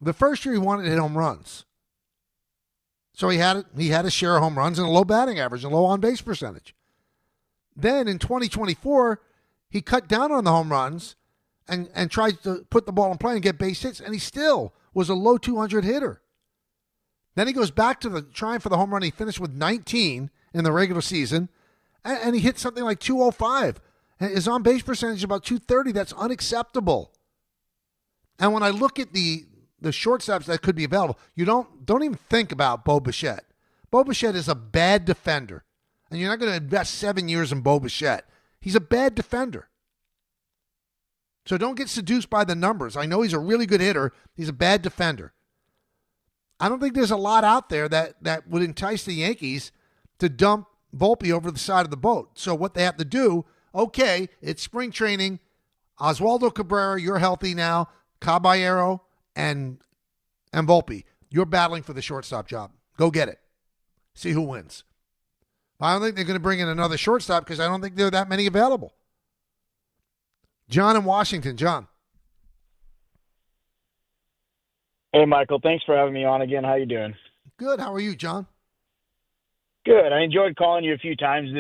the first year he wanted to hit home runs. So he had a share of home runs and a low batting average and low on-base percentage. Then in 2024, he cut down on the home runs and tried to put the ball in play and get base hits, and he still was a low 200 hitter. Then he goes back to trying for the home run. He finished with 19 in the regular season, and he hit something like 205. And his on-base percentage is about 230. That's unacceptable. And when I look at the shortstops that could be available, you don't even think about Bo Bichette. Bo Bichette is a bad defender, and you're not going to invest 7 years in Bo Bichette. He's a bad defender. So don't get seduced by the numbers. I know he's a really good hitter. He's a bad defender. I don't think there's a lot out there that would entice the Yankees to dump Volpe over the side of the boat. So what they have to do, okay, it's spring training. Oswaldo Cabrera, you're healthy now. Caballero and Volpe, you're battling for the shortstop job. Go get it. See who wins. I don't think they're going to bring in another shortstop because I don't think there are that many available. John in Washington. John. Hey, Michael. Thanks for having me on again. How you doing? Good. How are you, John? Good. I enjoyed calling you a few times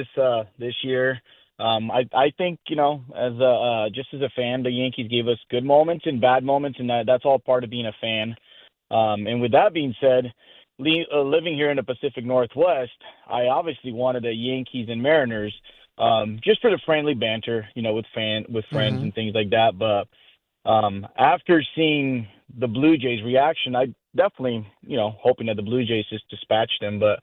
this year. I think, as just as a fan, the Yankees gave us good moments and bad moments, and that's all part of being a fan. And with that being said, living here in the Pacific Northwest, I obviously wanted a Yankees and Mariners, just for the friendly banter, with friends and things like that. But after seeing the Blue Jays reaction, I definitely, hoping that the Blue Jays just dispatch them. But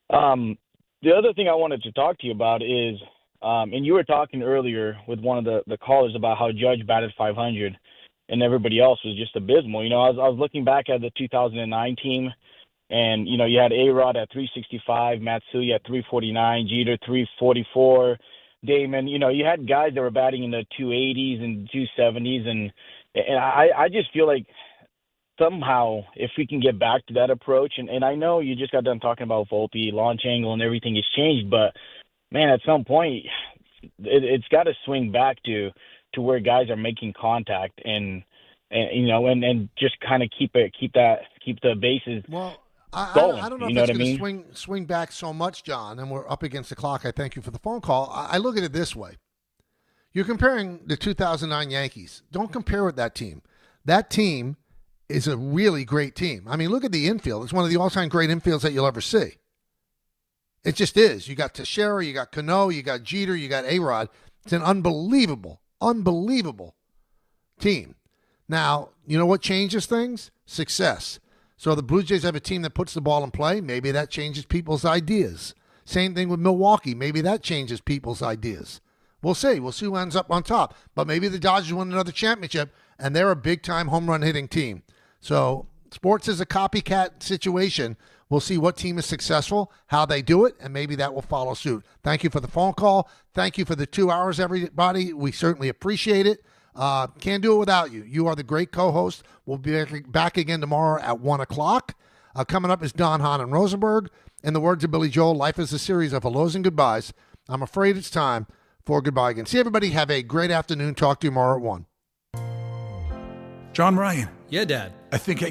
the other thing I wanted to talk to you about is, and you were talking earlier with one of the callers about how Judge batted 500 and everybody else was just abysmal. I was looking back at the 2009 team, and, you had A-Rod at 365, Matsui at 349, Jeter 344, Damon. You had guys that were batting in the 280s and 270s, and I just feel like somehow if we can get back to that approach, and I know you just got done talking about Volpe, launch angle, and everything has changed, but, man, at some point it's got to swing back to where guys are making contact and just kind of keep the bases going. I don't know if it's going to swing back so much, John, and we're up against the clock. I thank you for the phone call. I look at it this way. You're comparing the 2009 Yankees. Don't compare with that team. That team is a really great team. I mean, look at the infield. It's one of the all-time great infields that you'll ever see. It just is. You got Teixeira, you got Cano, you got Jeter, you got A-Rod. It's an unbelievable team. Now, you know what changes things? Success. So the Blue Jays have a team that puts the ball in play. Maybe that changes people's ideas. Same thing with Milwaukee. Maybe that changes people's ideas. We'll see. We'll see who ends up on top. But maybe the Dodgers win another championship, and they're a big-time home run hitting team. So sports is a copycat situation. We'll see what team is successful, how they do it, and maybe that will follow suit. Thank you for the phone call. Thank you for the 2 hours, everybody. We certainly appreciate it. Can't do it without you. You are the great co-host. We'll be back again tomorrow at 1 o'clock. Coming up is Don Hahn and Rosenberg. In the words of Billy Joel, life is a series of hellos and goodbyes. I'm afraid it's time for goodbye again. See everybody. Have a great afternoon. Talk to you tomorrow at 1. John Ryan. Yeah, Dad. I think I